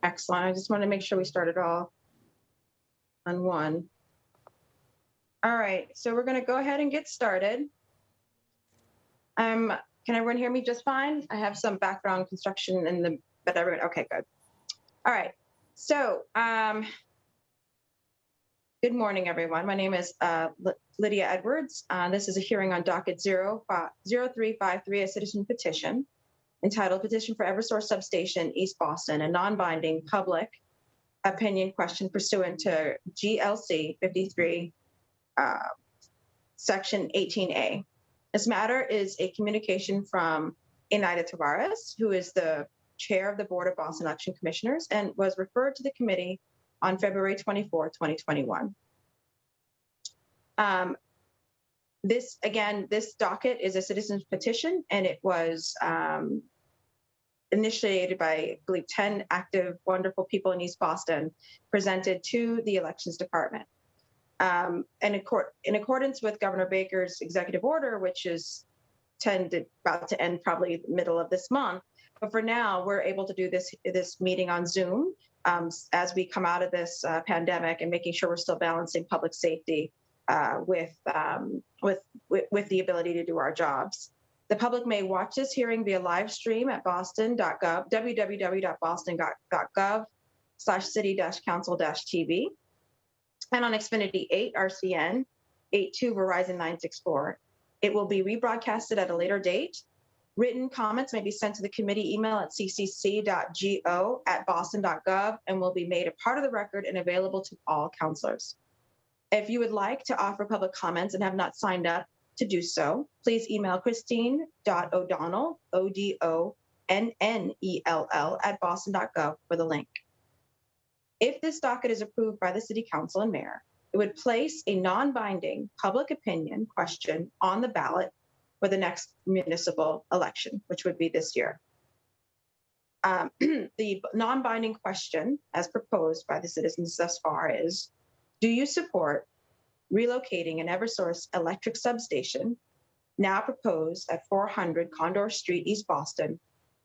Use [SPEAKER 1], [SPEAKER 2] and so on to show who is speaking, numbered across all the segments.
[SPEAKER 1] Excellent. I just want to make sure we start it all on one. All right, so we're going to go ahead and get started. Can everyone hear me just fine? I have some background construction in the, but everyone, okay, good. All right, so good morning, everyone. My name is Lydia Edwards. This is a hearing on docket 0353, a citizen petition entitled Petition for Eversource Substation East Boston, a non-binding public opinion question pursuant to GLC 53, Section 18A. This matter is a communication from Eneida Tavares, who is the chair of the Board of Boston Election Commissioners and was referred to the committee on February 24, 2021. This docket is a citizen's petition, and it was initiated by, I believe, 10 active, wonderful people in East Boston, presented to the Elections Department. And in accordance with Governor Baker's executive order, which is about to end probably the middle of this month, but for now, we're able to do this meeting on Zoom as we come out of this pandemic and making sure we're still balancing public safety with the ability to do our jobs. The public may watch this hearing via live stream at boston.gov, www.boston.gov/city-council-tv, and on Xfinity 8 RCN 82 Verizon 964. It will be rebroadcasted at a later date. Written comments may be sent to the committee email at ccc.go@boston.gov and will be made a part of the record and available to all counselors. If you would like to offer public comments and have not signed up to do so, please email Christine.O'Donnell, ODONNELL @boston.gov for the link. If this docket is approved by the City Council and Mayor, it would place a non-binding public opinion question on the ballot for the next municipal election, which would be this year. The non-binding question, as proposed by the citizens thus far, is: do you support relocating an Eversource electric substation, now proposed at 400 Condor Street, East Boston,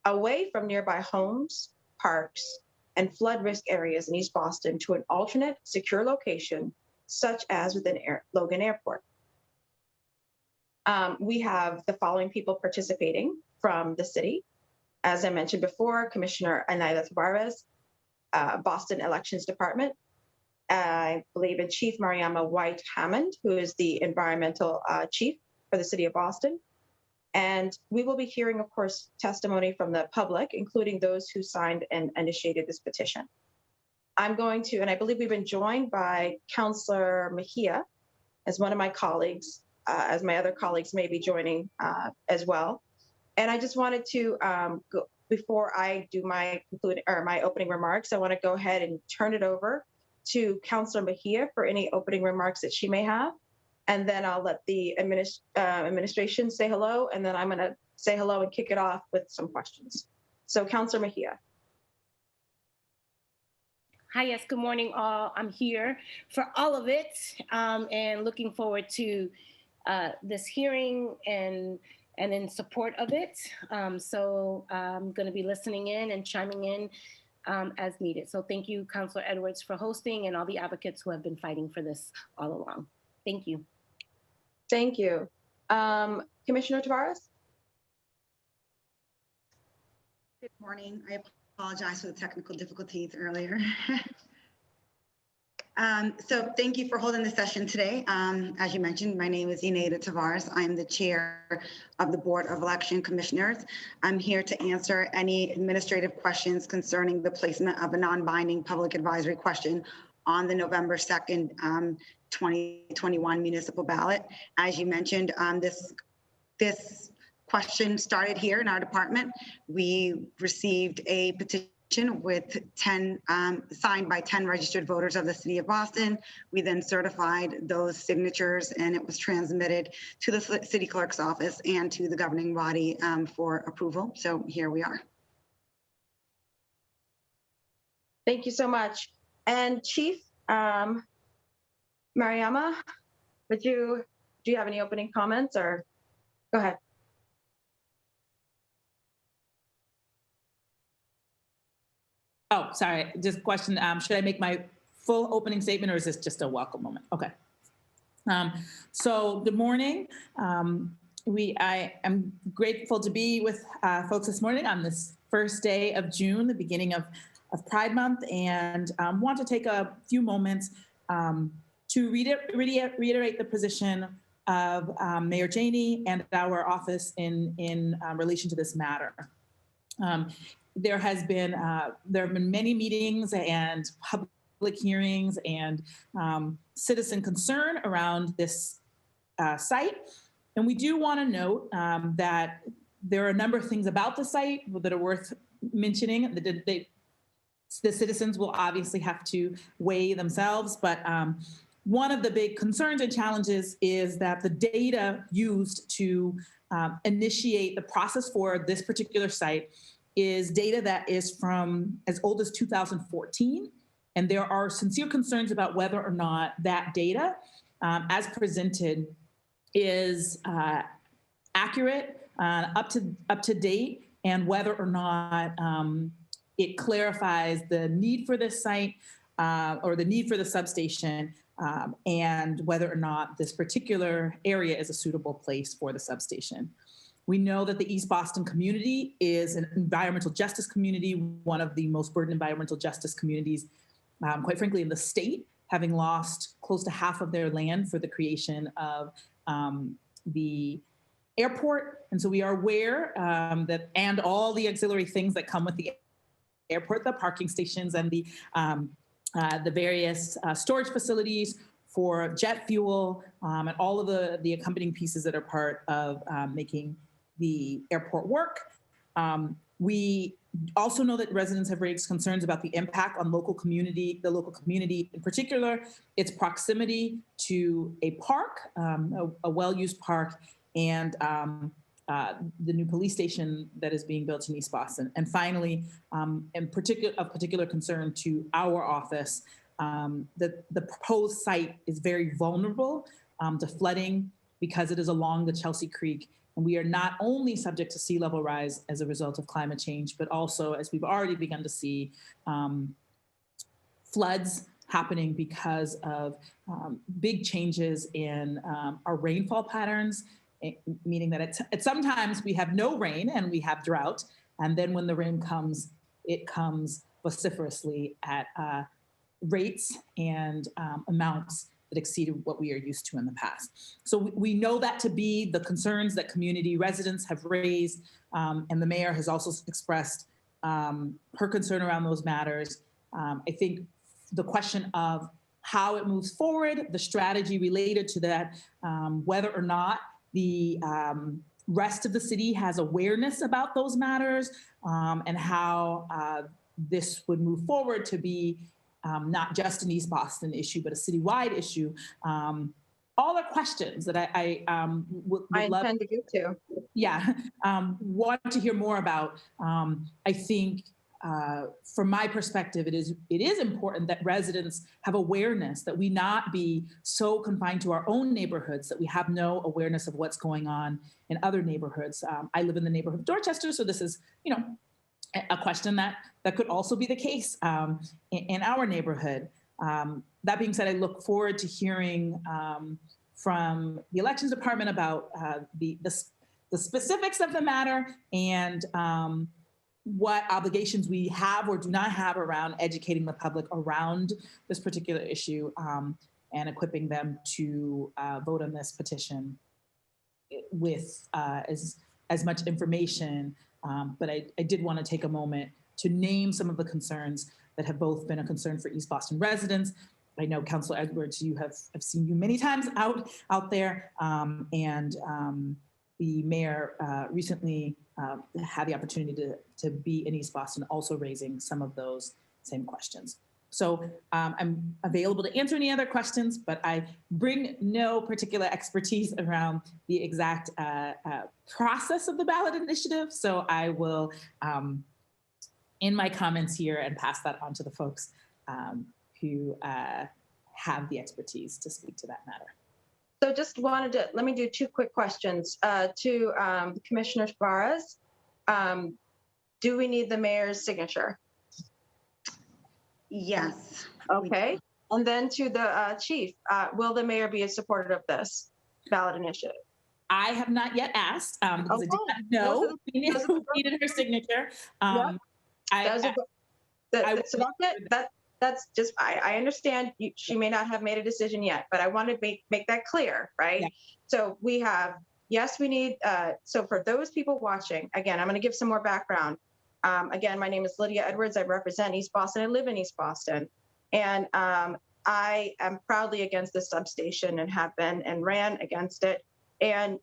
[SPEAKER 1] away from nearby homes, parks, and flood risk areas in East Boston to an alternate secure location, such as within Logan Airport? We have the following people participating from the city. As I mentioned before, Commissioner Eneida Tavares, Boston Elections Department, I believe in Chief Mariama White Hammond, who is the environmental chief for the city of Boston. And we will be hearing, of course, testimony from the public, including those who signed and initiated this petition. I'm going to, and I believe we've been joined by Councillor Mejia as one of my colleagues, as my other colleagues may be joining as well. And I just wanted to, before I do my opening remarks, I want to go ahead and turn it over to Councillor Mejia for any opening remarks that she may have. And then I'll let the administration say hello, and then I'm going to say hello and kick it off with some questions. So Councillor Mejia.
[SPEAKER 2] Hi, yes, good morning all. I'm here for all of it and looking forward to this hearing and in support of it. So I'm going to be listening in and chiming in as needed. So thank you, Councillor Edwards, for hosting, and all the advocates who have been fighting for this all along. Thank you.
[SPEAKER 1] Thank you. Commissioner Tavares?
[SPEAKER 3] Good morning. I apologize for the technical difficulties earlier. So thank you for holding the session today. As you mentioned, my name is Eneida Tavares. I'm the chair of the Board of Election Commissioners. I'm here to answer any administrative questions concerning the placement of a non-binding public advisory question on the November 2nd, 2021 municipal ballot. As you mentioned, this question started here in our department. We received a petition with 10 signed by 10 registered voters of the city of Boston. We then certified those signatures, and it was transmitted to the city clerk's office and to the governing body for approval. So here we are.
[SPEAKER 1] Thank you so much. And Chief Mariama, do you have any opening comments, or go ahead?
[SPEAKER 4] Oh, sorry. Just question. Should I make my full opening statement or is this just a welcome moment? Okay. So good morning. I am grateful to be with folks this morning on this first day of June, the beginning of Pride Month, and want to take a few moments to reiterate the position of Mayor Janey and our office in relation to this matter. There have been many meetings and public hearings and citizen concern around this site. And we do want to note that there are a number of things about the site that are worth mentioning. The citizens will obviously have to weigh themselves, but one of the big concerns and challenges is that the data used to initiate the process for this particular site is data that is from as old as 2014. And there are sincere concerns about whether or not that data, as presented, is accurate, up to date, and whether or not it clarifies the need for this site or the need for the substation, and whether or not this particular area is a suitable place for the substation. We know that the East Boston community is an environmental justice community, one of the most burdened environmental justice communities, quite frankly, in the state, having lost close to half of their land for the creation of the airport. And so we are aware that, and all the auxiliary things that come with the airport, the parking stations and the various storage facilities for jet fuel, and all of the accompanying pieces that are part of making the airport work. We also know that residents have raised concerns about the impact on the local community in particular, its proximity to a park, a well-used park, and the new police station that is being built in East Boston. And finally, of particular concern to our office, that the proposed site is very vulnerable to flooding because it is along the Chelsea Creek. And we are not only subject to sea level rise as a result of climate change, but also, as we've already begun to see, floods happening because of big changes in our rainfall patterns, meaning that sometimes we have no rain and we have drought. And then when the rain comes, it comes vociferously at rates and amounts that exceeded what we are used to in the past. So we know that to be the concerns that community residents have raised, and the mayor has also expressed her concern around those matters. I think the question of how it moves forward, the strategy related to that, whether or not the rest of the city has awareness about those matters, and how this would move forward to be not just an East Boston issue, but a citywide issue. All are questions that I would love
[SPEAKER 1] intend to get to.
[SPEAKER 4] Yeah, want to hear more about. I think from my perspective, it is important that residents have awareness, that we not be so confined to our own neighborhoods that we have no awareness of what's going on in other neighborhoods. I live in the neighborhood of Dorchester, so this is, a question that could also be the case in our neighborhood. That being said, I look forward to hearing from the elections department about the specifics of the matter and what obligations we have or do not have around educating the public around this particular issue, and equipping them to vote on this petition with as much information. But I did want to take a moment to name some of the concerns that have both been a concern for East Boston residents. I know, Councilor Edwards, I've seen you many times out there, and the mayor recently had the opportunity to be in East Boston, also raising some of those same questions. So I'm available to answer any other questions, but I bring no particular expertise around the exact process of the ballot initiative. So I will end my comments here and pass that on to the folks who have the expertise to speak to that matter.
[SPEAKER 1] So just let me do two quick questions to Commissioner Tavares. Do we need the mayor's signature?
[SPEAKER 3] Yes.
[SPEAKER 1] Okay. And then to the chief, will the mayor be supportive of this ballot initiative?
[SPEAKER 4] I have not yet asked because I did not know
[SPEAKER 1] Those are the- those are the-
[SPEAKER 4] who needed her signature.
[SPEAKER 1] Yep.
[SPEAKER 4] I,
[SPEAKER 1] Those are
[SPEAKER 4] I
[SPEAKER 1] so that's just, I understand she may not have made a decision yet, but I want to make that clear, right?
[SPEAKER 4] Yeah.
[SPEAKER 1] So we have, yes, we need, so for those people watching, again, I'm going to give some more background. Again, my name is Lydia Edwards. I represent East Boston. I live in East Boston. And I am proudly against the substation and have been and ran against it. And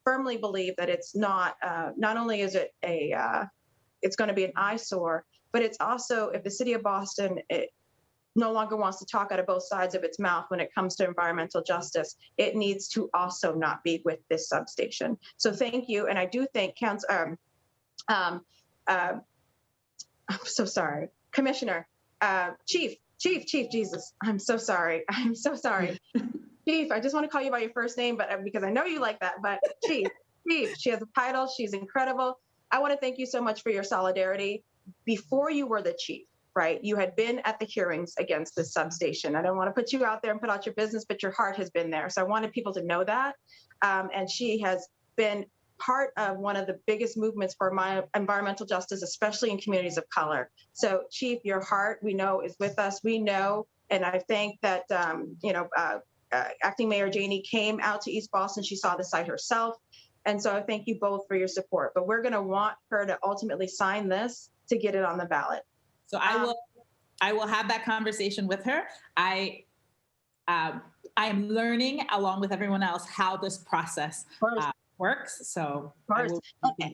[SPEAKER 1] firmly believe that it's not only is it it's going to be an eyesore, but it's also, if the city of Boston no longer wants to talk out of both sides of its mouth when it comes to environmental justice, it needs to also not be with this substation. So thank you. And I do thank I'm so sorry, Commissioner, Chief, Jesus, I'm so sorry. I'm so sorry. Chief, I just want to call you by your first name, but because I know you like that, but Chief, she has a title. She's incredible. I want to thank you so much for your solidarity. Before you were the chief, right? You had been at the hearings against this substation. I don't want to put you out there and put out your business, but your heart has been there. So I wanted people to know that. And she has been part of one of the biggest movements for my environmental justice, especially in communities of color. So Chief, your heart, we know, is with us. We know, and I think that, Acting Mayor Janey came out to East Boston. She saw the site herself. And so I thank you both for your support. But we're going to want her to ultimately sign this to get it on the ballot.
[SPEAKER 4] So I will have that conversation with her. I am learning along with everyone else how this process works. So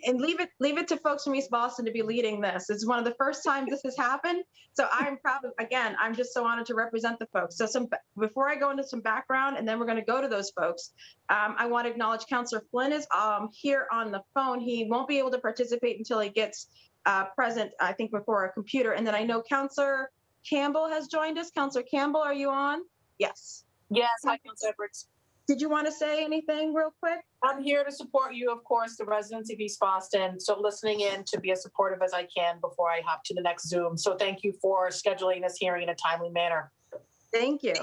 [SPEAKER 1] and leave it to folks from East Boston to be leading this. It's one of the first times this has happened. So I'm proud of, again, I'm just so honored to represent the folks. So before I go into some background, and then we're going to go to those folks, I want to acknowledge Councillor Flynn is here on the phone. He won't be able to participate until he gets present, I think, before a computer. And then I know Councillor Campbell has joined us. Councillor Campbell, are you on? Yes.
[SPEAKER 5] Yes, hi, Councilor Edwards.
[SPEAKER 1] Did you want to say anything real quick?
[SPEAKER 5] I'm here to support you, of course, the residents of East Boston. So listening in to be as supportive as I can before I hop to the next Zoom. So thank you for scheduling this hearing in a timely manner.
[SPEAKER 1] Thank you.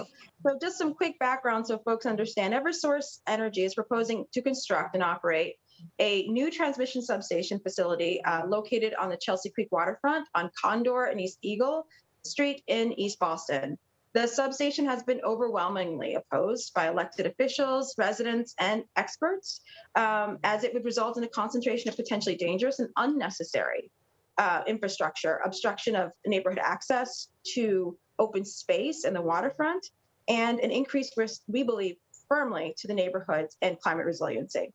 [SPEAKER 1] So just some quick background so folks understand. Eversource Energy is proposing to construct and operate a new transmission substation facility located on the Chelsea Creek waterfront on Condor and East Eagle Street in East Boston. The substation has been overwhelmingly opposed by elected officials, residents, and experts, as it would result in a concentration of potentially dangerous and unnecessary infrastructure, obstruction of neighborhood access to open space in the waterfront, and an increased risk, we believe, firmly to the neighborhoods and climate resiliency.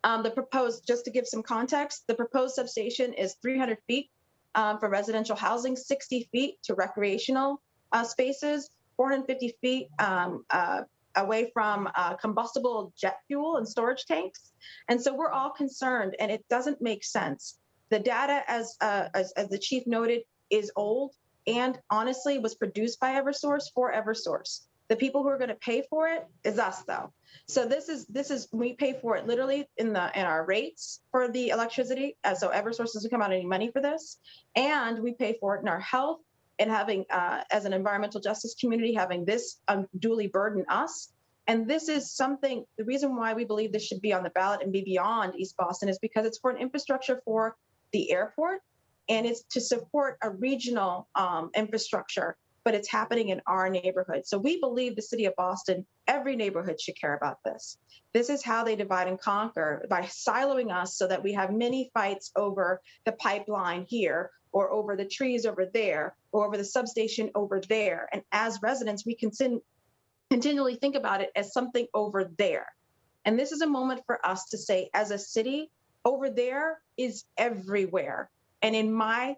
[SPEAKER 1] Just to give some context, the proposed substation is 300 feet for residential housing, 60 feet to recreational spaces, 450 feet away from combustible jet fuel and storage tanks. And so we're all concerned, and it doesn't make sense. The data, as the chief noted, is old and honestly was produced by Eversource for Eversource. The people who are going to pay for it is us, though. So this is we pay for it literally in our rates for the electricity. So Eversource doesn't come out any money for this, and we pay for it in our health. And having, as an environmental justice community, having this unduly burden us. And this is something, the reason why we believe this should be on the ballot and be beyond East Boston is because it's for an infrastructure for the airport, and it's to support a regional infrastructure, but it's happening in our neighborhood. So we believe the city of Boston, every neighborhood should care about this. This is how they divide and conquer, by siloing us so that we have many fights over the pipeline here, or over the trees over there, or over the substation over there. And as residents, we continually think about it as something over there. And this is a moment for us to say, as a city, over there is everywhere, and in my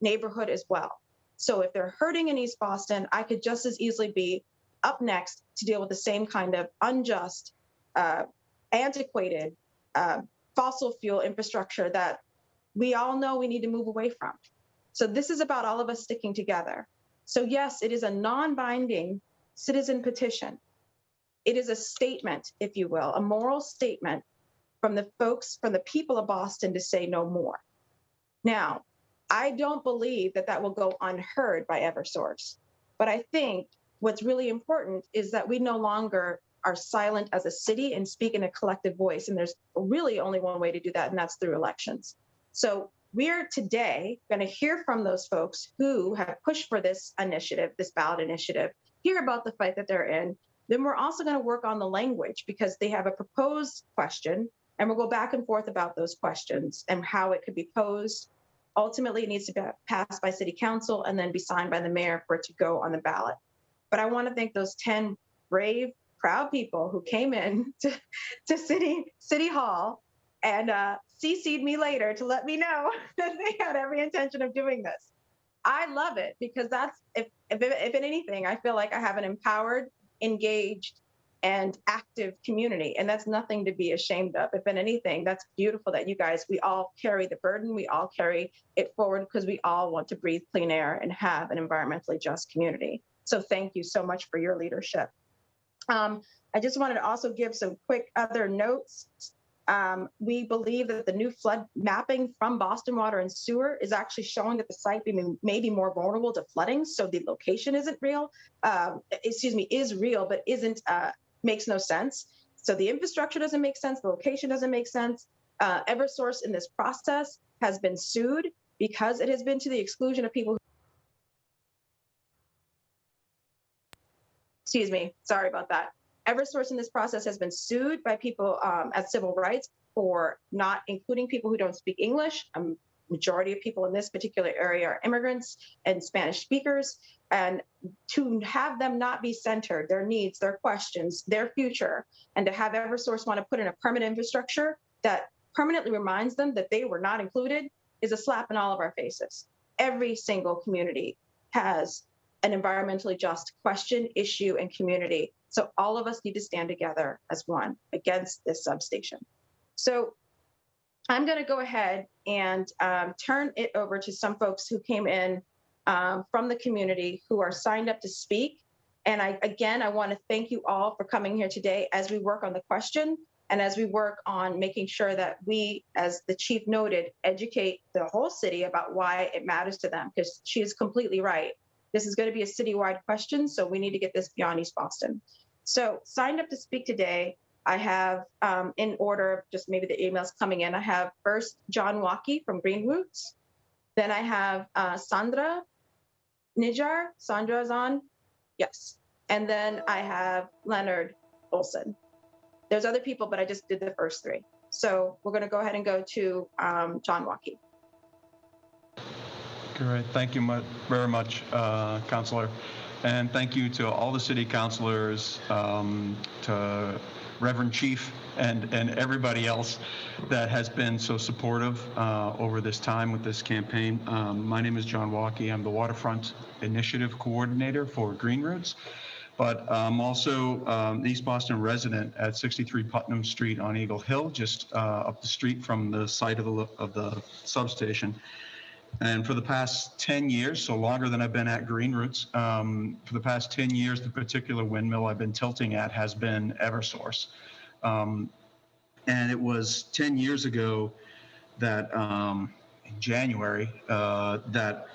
[SPEAKER 1] neighborhood as well. So if they're hurting in East Boston, I could just as easily be up next to deal with the same kind of unjust, antiquated, fossil fuel infrastructure that we all know we need to move away from. So this is about all of us sticking together. So yes, it is a non-binding citizen petition. It is a statement, if you will, a moral statement from the folks, from the people of Boston to say no more. Now, I don't believe that that will go unheard by Eversource. But I think what's really important is that we no longer are silent as a city and speak in a collective voice. And there's really only one way to do that, and that's through elections. So we're today going to hear from those folks who have pushed for this initiative, this ballot initiative, hear about the fight that they're in. Then we're also going to work on the language because they have a proposed question, and we'll go back and forth about those questions and how it could be posed. Ultimately, it needs to be passed by city council and then be signed by the mayor for it to go on the ballot. But I want to thank those 10 brave, proud people who came in to City Hall and CC'd me later to let me know that they had every intention of doing this. I love it because that's, if anything, I feel like I have an empowered, engaged, and active community. And that's nothing to be ashamed of. If anything, that's beautiful that you guys, we all carry the burden, we all carry it forward because we all want to breathe clean air and have an environmentally just community. So thank you so much for your leadership. I just wanted to also give some quick other notes. We believe that the new flood mapping from Boston Water and Sewer is actually showing that the site may be more vulnerable to flooding. So the location isn't real, is real, but makes no sense. So the infrastructure doesn't make sense. The location doesn't make sense. Eversource in this process has been sued because it has been to the exclusion of people. Excuse me, sorry about that. Eversource in this process has been sued by people at civil rights for not including people who don't speak English. Majority of people in this particular area are immigrants and Spanish speakers, and to have them not be centered, their needs, their questions, their future, and to have Eversource want to put in a permanent infrastructure that permanently reminds them that they were not included is a slap in all of our faces. Every single community has an environmentally just question, issue, and community. So all of us need to stand together as one against this substation. So I'm going to go ahead and turn it over to some folks who came in from the community who are signed up to speak. And I want to thank you all for coming here today as we work on the question and as we work on making sure that we, as the chief noted, educate the whole city about why it matters to them, because she is completely right. This is going to be a citywide question, so we need to get this beyond East Boston. So signed up to speak today, I have, in order, just maybe the emails coming in, I have first John Waukee from Green Roots. Then I have Sandra Nijar. Sandra is on? Yes. And then I have Leonard Olson. There's other people, but I just did the first three. So we're going to go ahead and go to John Waukee.
[SPEAKER 6] Great. Thank you very much, Councilor. And thank you to all the city councilors, to Reverend Chief, and everybody else that has been so supportive over this time with this campaign. My name is John Waukee. I'm the Waterfront Initiative Coordinator for Green Roots, but I'm also an East Boston resident at 63 Putnam Street on Eagle Hill, just up the street from the site of the substation. And for the past 10 years, so longer than I've been at Green Roots, for the past 10 years, the particular windmill I've been tilting at has been Eversource. And it was 10 years ago that in January, that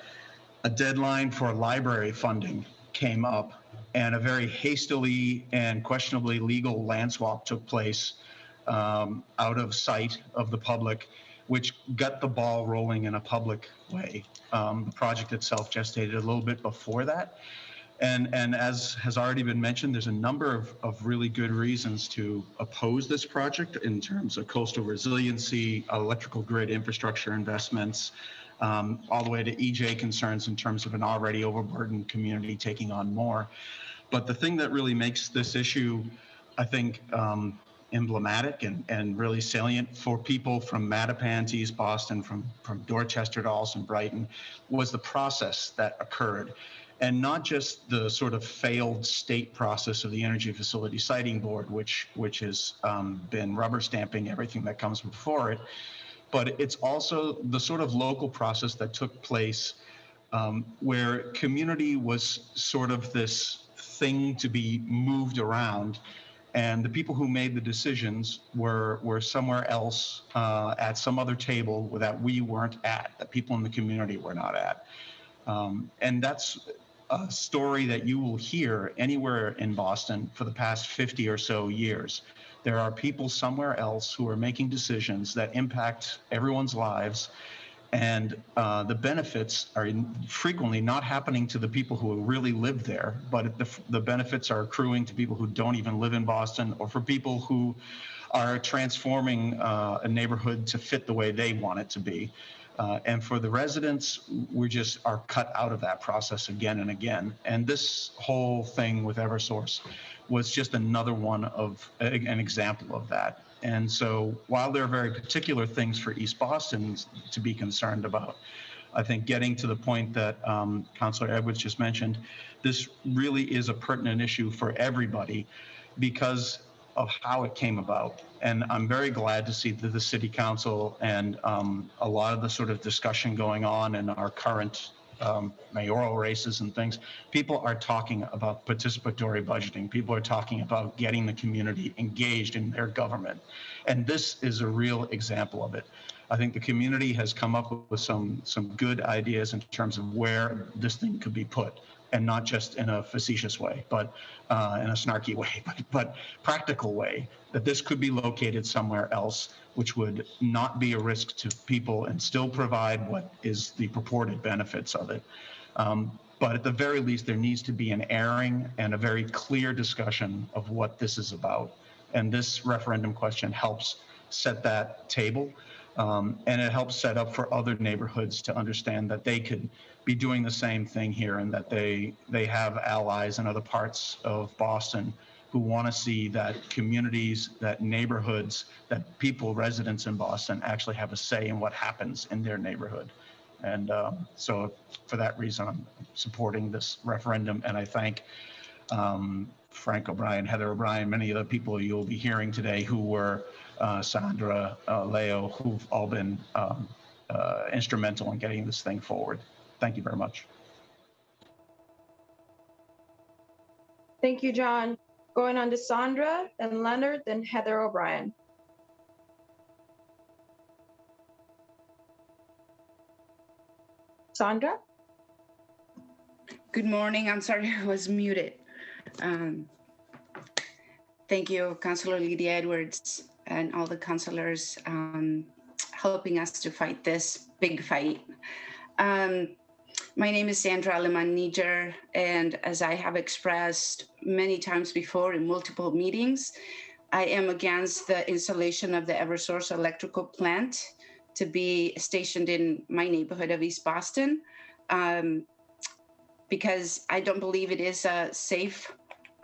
[SPEAKER 6] a deadline for library funding came up, and a very hastily and questionably legal land swap took place out of sight of the public, which got the ball rolling in a public way. The project itself gestated a little bit before that. And as has already been mentioned, there's a number of really good reasons to oppose this project in terms of coastal resiliency, electrical grid infrastructure investments, all the way to EJ concerns in terms of an already overburdened community taking on more. But the thing that really makes this issue, I think, emblematic and really salient for people from Mattapan to East Boston, from Dorchester to Allston Brighton, was the process that occurred. And not just the sort of failed state process of the Energy Facility Siting Board, which has been rubber stamping everything that comes before it, but it's also the sort of local process that took place where community was sort of this thing to be moved around, And the people who made the decisions were somewhere else at some other table that we weren't at, that people in the community were not at. And that's a story that you will hear anywhere in Boston for the past 50 or so years. There are people somewhere else who are making decisions that impact everyone's lives, and the benefits are frequently not happening to the people who really live there, but the benefits are accruing to people who don't even live in Boston, or for people who are transforming a neighborhood to fit the way they want it to be. And for the residents, we just are cut out of that process again and again. And this whole thing with Eversource was just another one of an example of that. And so while there are very particular things for East Boston to be concerned about, I think getting to the point that Councilor Edwards just mentioned, this really is a pertinent issue for everybody because of how it came about. And I'm very glad to see that the City Council and a lot of the sort of discussion going on in our current mayoral races and things, people are talking about participatory budgeting. People are talking about getting the community engaged in their government. And this is a real example of it. I think the community has come up with some good ideas in terms of where this thing could be put, and not just in a facetious way, but in a snarky way, but practical way, that this could be located somewhere else, which would not be a risk to people and still provide what is the purported benefits of it. But at the very least, there needs to be an airing and a very clear discussion of what this is about. And this referendum question helps set that table. And it helps set up for other neighborhoods to understand that they could be doing the same thing here, and that they have allies in other parts of Boston who want to see that communities, that neighborhoods, that people, residents in Boston actually have a say in what happens in their neighborhood. And so for that reason, I'm supporting this referendum, and I thank Frank O'Brien, Heather O'Brien, many of the people you'll be hearing today who were Sandra, Leo, who've all been instrumental in getting this thing forward. Thank you very much.
[SPEAKER 1] Thank you, John. Going on to Sandra, then Leonard, then Heather O'Brien. Sandra?
[SPEAKER 7] Good morning. I'm sorry I was muted. Thank you, Councilor Lydia Edwards and all the councilors helping us to fight this big fight. My name is Sandra Aleman-Niger, and as I have expressed many times before in multiple meetings, I am against the installation of the Eversource electrical plant to be stationed in my neighborhood of East Boston, because I don't believe it is a safe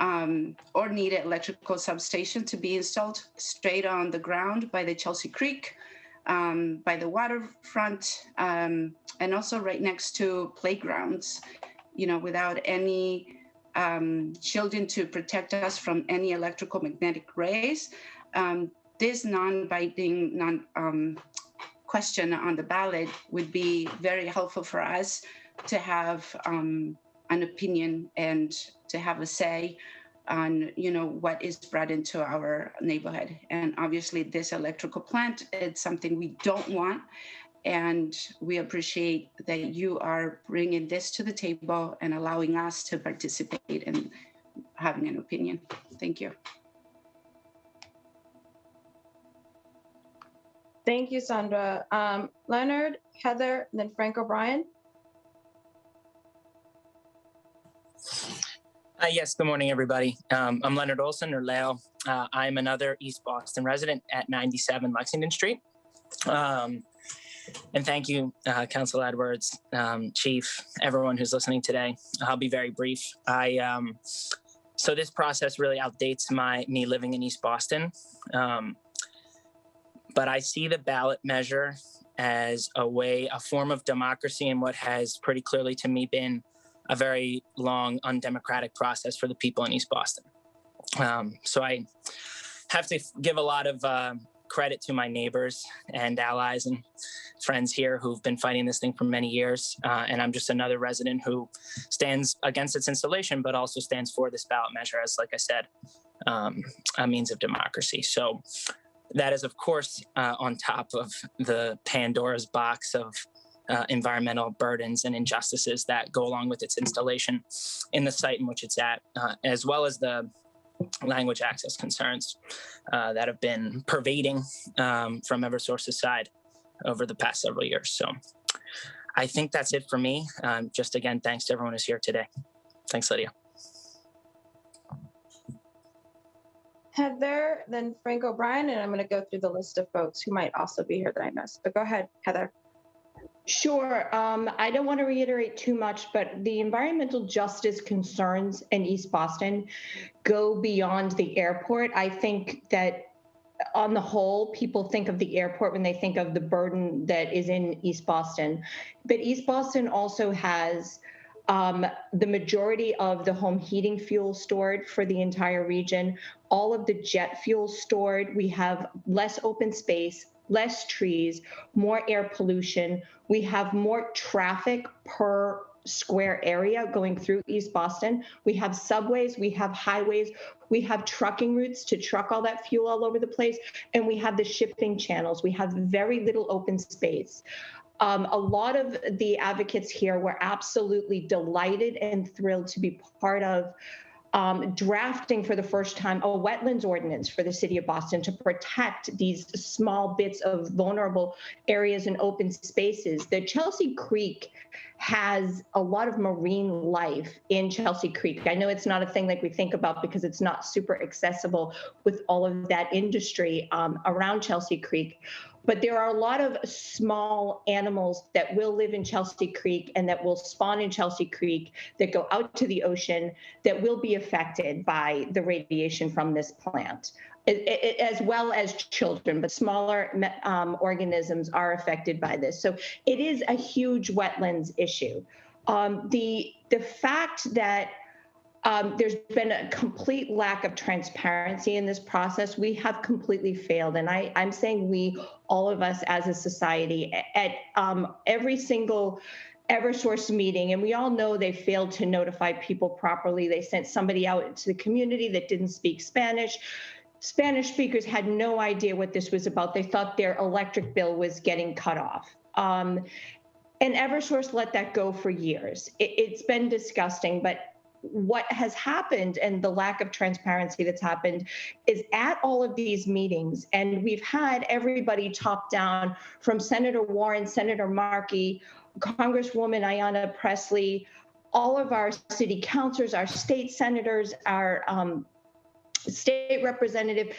[SPEAKER 7] or needed electrical substation to be installed straight on the ground by the Chelsea Creek, by the waterfront, and also right next to playgrounds, without any shielding to protect us from any electrical magnetic rays. This non-binding question on the ballot would be very helpful for us to have an opinion and to have a say on what is brought into our neighborhood. And obviously this electrical plant, it's something we don't want, and we appreciate that you are bringing this to the table and allowing us to participate in having an opinion. Thank you.
[SPEAKER 1] Thank you, Sandra. Leonard, Heather, and then Frank O'Brien.
[SPEAKER 8] Yes, good morning, everybody. I'm Leonard Olson, or Leo. I'm another East Boston resident at 97 Lexington Street. And thank you, Council Edwards, Chief, everyone who's listening today. I'll be very brief. So this process really outdates me living in East Boston. But I see the ballot measure as a form of democracy in what has pretty clearly to me been a very long, undemocratic process for the people in East Boston. So I have to give a lot of credit to my neighbors and allies and friends here who've been fighting this thing for many years. And I'm just another resident who stands against its installation, but also stands for this ballot measure, as like I said. a means of democracy. So that is, of course, on top of the Pandora's box of environmental burdens and injustices that go along with its installation in the site in which it's at, as well as the language access concerns that have been pervading from Eversource's side over the past several years. So I think that's it for me. Just again, thanks to everyone who's here today. Thanks, Lydia.
[SPEAKER 1] Heather, then Frank O'Brien, and I'm going to go through the list of folks who might also be here that I missed. But go ahead, Heather.
[SPEAKER 9] Sure. I don't want to reiterate too much, but the environmental justice concerns in East Boston go beyond the airport. I think that on the whole, people think of the airport when they think of the burden that is in East Boston. But East Boston also has the majority of the home heating fuel stored for the entire region, all of the jet fuel stored. We have less open space, less trees, more air pollution. We have more traffic per square area going through East Boston. We have subways, we have highways, we have trucking routes to truck all that fuel all over the place, and we have the shipping channels. We have very little open space. A lot of the advocates here were absolutely delighted and thrilled to be part of drafting for the first time a wetlands ordinance for the city of Boston to protect these small bits of vulnerable areas and open spaces. The Chelsea Creek has a lot of marine life in Chelsea Creek. I know it's not a thing like we think about because it's not super accessible with all of that industry around Chelsea Creek. But there are a lot of small animals that will live in Chelsea Creek and that will spawn in Chelsea Creek, that go out to the ocean, that will be affected by the radiation from this plant, as well as children, but smaller organisms are affected by this. So it is a huge wetlands issue. The fact that there's been a complete lack of transparency in this process, we have completely failed. And I'm saying we, all of us as a society, at every single Eversource meeting, and we all know they failed to notify people properly. They sent somebody out into the community that didn't speak Spanish. Spanish speakers had no idea what this was about. They thought their electric bill was getting cut off. And Eversource let that go for years. It's been disgusting, but what has happened and the lack of transparency that's happened is at all of these meetings, and we've had everybody top down from Senator Warren, Senator Markey, Congresswoman Ayanna Pressley, all of our city councilors, our state senators, our state representative.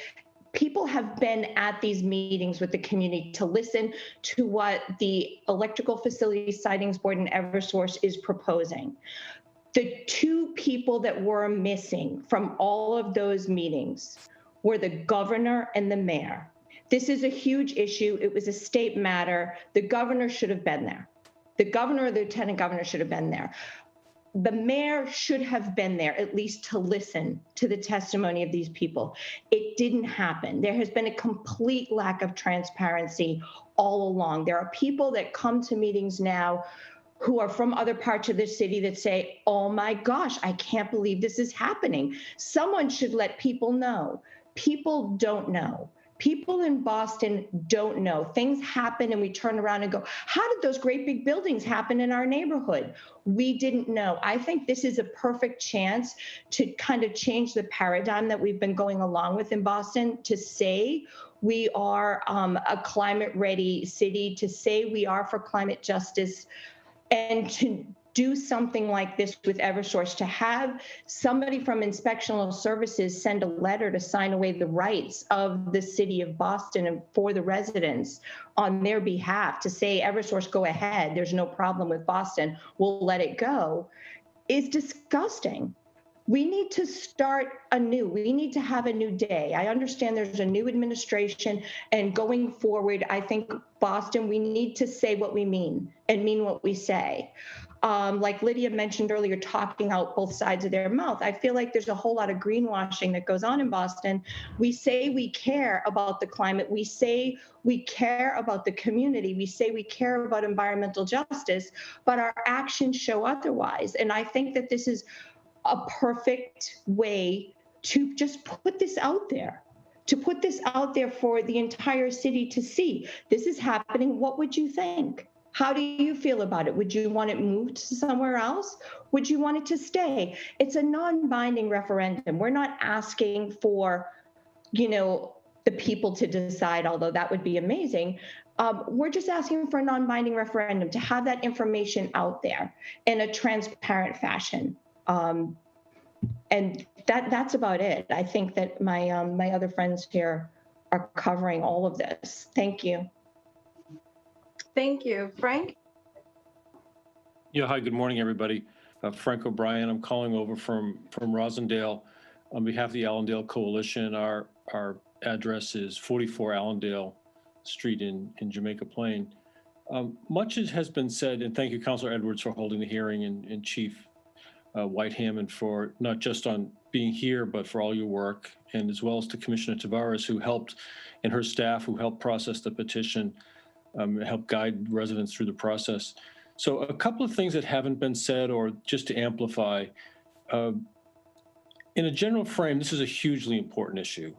[SPEAKER 9] People have been at these meetings with the community to listen to what the Electrical Facilities Sightings Board and Eversource is proposing. The two people that were missing from all of those meetings were the governor and the mayor. This is a huge issue. It was a state matter. The governor should have been there. The governor or the lieutenant governor should have been there. The mayor should have been there at least to listen to the testimony of these people. It didn't happen. There has been a complete lack of transparency all along. There are people that come to meetings now who are from other parts of the city that say, oh my gosh, I can't believe this is happening. Someone should let people know. People don't know. People in Boston don't know. Things happen and we turn around and go, how did those great big buildings happen in our neighborhood? We didn't know. I think this is a perfect chance to kind of change the paradigm that we've been going along with in Boston, to say we are a climate ready city, to say we are for climate justice, and to do something like this with Eversource, to have somebody from Inspectional Services send a letter to sign away the rights of the city of Boston and for the residents on their behalf, to say, Eversource, go ahead, there's no problem with Boston, we'll let it go, is disgusting. We need to start anew. We need to have a new day. I understand there's a new administration, and going forward, I think Boston, we need to say what we mean and mean what we say. Like Lydia mentioned earlier, talking out both sides of their mouth. I feel like there's a whole lot of greenwashing that goes on in Boston. We say we care about the climate. We say we care about the community. We say we care about environmental justice, but our actions show otherwise. And I think that this is a perfect way to just put this out there, to put this out there for the entire city to see. This is happening. What would you think? How do you feel about it? Would you want it moved to somewhere else? Would you want it to stay? It's a non-binding referendum. We're not asking for, the people to decide, although that would be amazing. We're just asking for a non-binding referendum to have that information out there in a transparent fashion. And that's about it. I think that my other friends here are covering all of this. Thank you.
[SPEAKER 1] Thank you. Frank?
[SPEAKER 10] Yeah, hi, good morning, everybody. Frank O'Brien, I'm calling over from Rosendale on behalf of the Allendale Coalition. Our address is 44 Allendale Street in Jamaica Plain. Much has been said, and thank you, Councilor Edwards, for holding the hearing, and Chief White-Hammond for not just on being here, but for all your work, and as well as to Commissioner Tavares, who helped, and her staff, who helped process the petition, help guide residents through the process. So a couple of things that haven't been said, or just to amplify, in a general frame, this is a hugely important issue.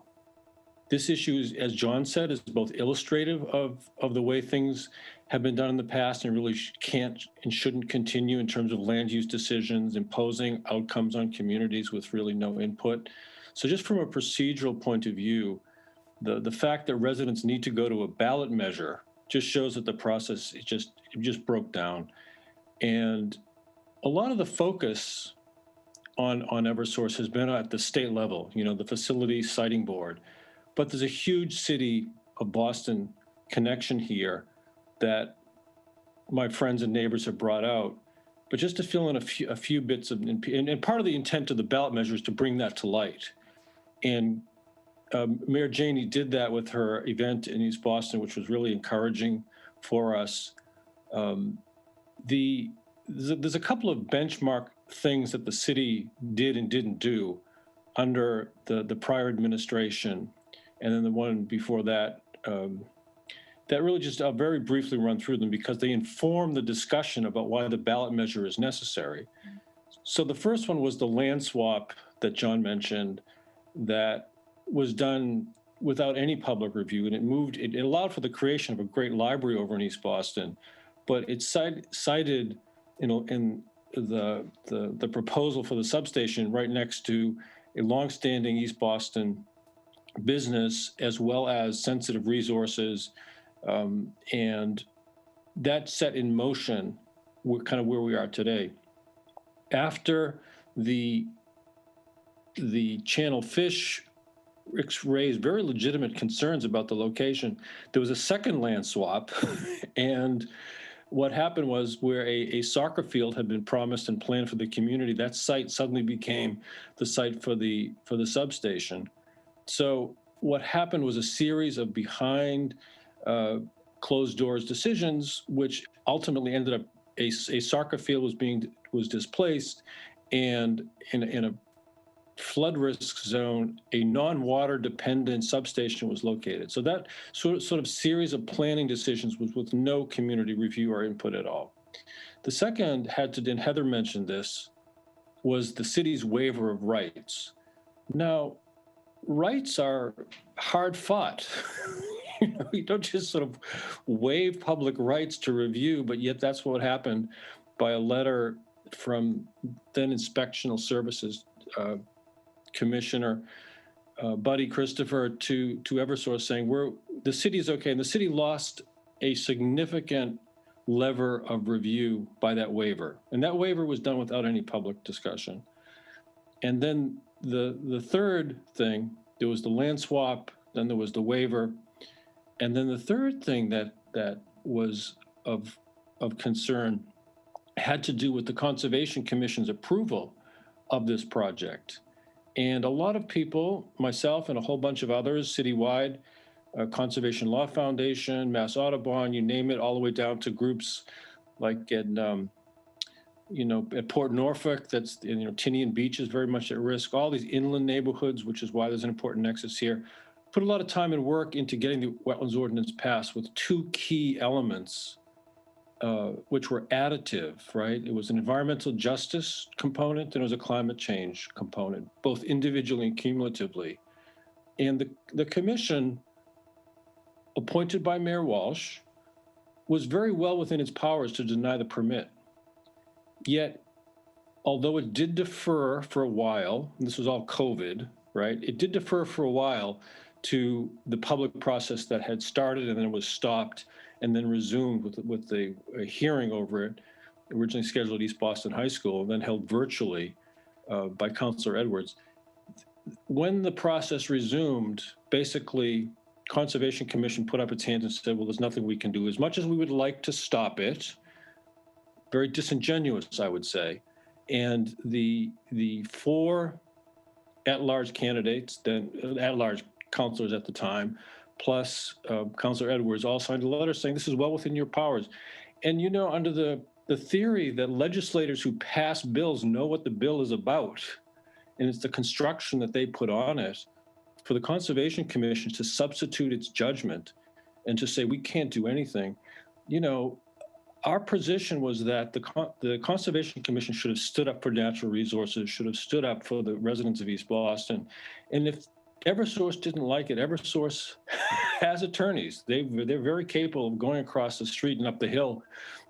[SPEAKER 10] This issue, is, as John said, is both illustrative of the way things have been done in the past and really can't and shouldn't continue in terms of land use decisions, imposing outcomes on communities with really no input. So just from a procedural point of view, the fact that residents need to go to a ballot measure just shows that the process it just broke down. And a lot of the focus on Eversource has been at the state level, the facility siting board. But there's a huge city of Boston connection here that my friends and neighbors have brought out. But just to fill in a few bits of, and part of the intent of the ballot measure is to bring that to light. And Mayor Janey did that with her event in East Boston, which was really encouraging for us. There's a couple of benchmark things that the city did and didn't do under the prior administration, and then the one before that, that really just I'll very briefly run through them because they inform the discussion about why the ballot measure is necessary. So the first one was the land swap that John mentioned that was done without any public review, and it allowed for the creation of a great library over in East Boston, but it cited in the proposal for the substation right next to a longstanding East Boston business as well as sensitive resources, and that set in motion kind of where we are today. After the Channel Fish raised very legitimate concerns about the location, there was a second land swap, and what happened was where a soccer field had been promised and planned for the community, that site suddenly became the site for the substation. So what happened was a series of behind closed doors decisions, which ultimately ended up a soccer field was displaced, and in a flood risk zone, a non-water dependent substation was located. So that sort of series of planning decisions was with no community review or input at all. The second had to, and Heather mentioned this, was the city's waiver of rights. Now, rights are hard fought. You don't just sort of waive public rights to review, but yet that's what happened by a letter from then Inspectional Services Commissioner Buddy Christopher to Eversource saying the city is okay, and the city lost a significant lever of review by that waiver, and that waiver was done without any public discussion. And then the third thing, there was the land swap, then there was the waiver, and then the third thing that was of concern had to do with the Conservation Commission's approval of this project. And a lot of people, myself and a whole bunch of others citywide, Conservation Law Foundation, Mass Audubon, you name it, all the way down to groups like at Port Norfolk, that's, Tinian Beach is very much at risk, all these inland neighborhoods, which is why there's an important nexus here, put a lot of time and work into getting the wetlands ordinance passed with two key elements. which were additive, right? It was an environmental justice component and it was a climate change component, both individually and cumulatively. And the commission, appointed by Mayor Walsh, was very well within its powers to deny the permit. Yet, although it did defer for a while, and this was all COVID, right? It did defer for a while to the public process that had started and then was stopped and then resumed with a hearing over it, originally scheduled at East Boston High School, and then held virtually by Councilor Edwards. When the process resumed, basically, Conservation Commission put up its hands and said, well, there's nothing we can do. As much as we would like to stop it, very disingenuous, I would say. And the four at-large candidates, then at-large councilors at the time, plus Councilor Edwards, all signed a letter saying this is well within your powers. And you know, under the theory that legislators who pass bills know what the bill is about, and it's the construction that they put on it, for the Conservation Commission to substitute its judgment and to say we can't do anything, you know, our position was that the Conservation Commission should have stood up for natural resources, should have stood up for the residents of East Boston. And if Eversource didn't like it, Eversource has attorneys. They're very capable of going across the street and up the hill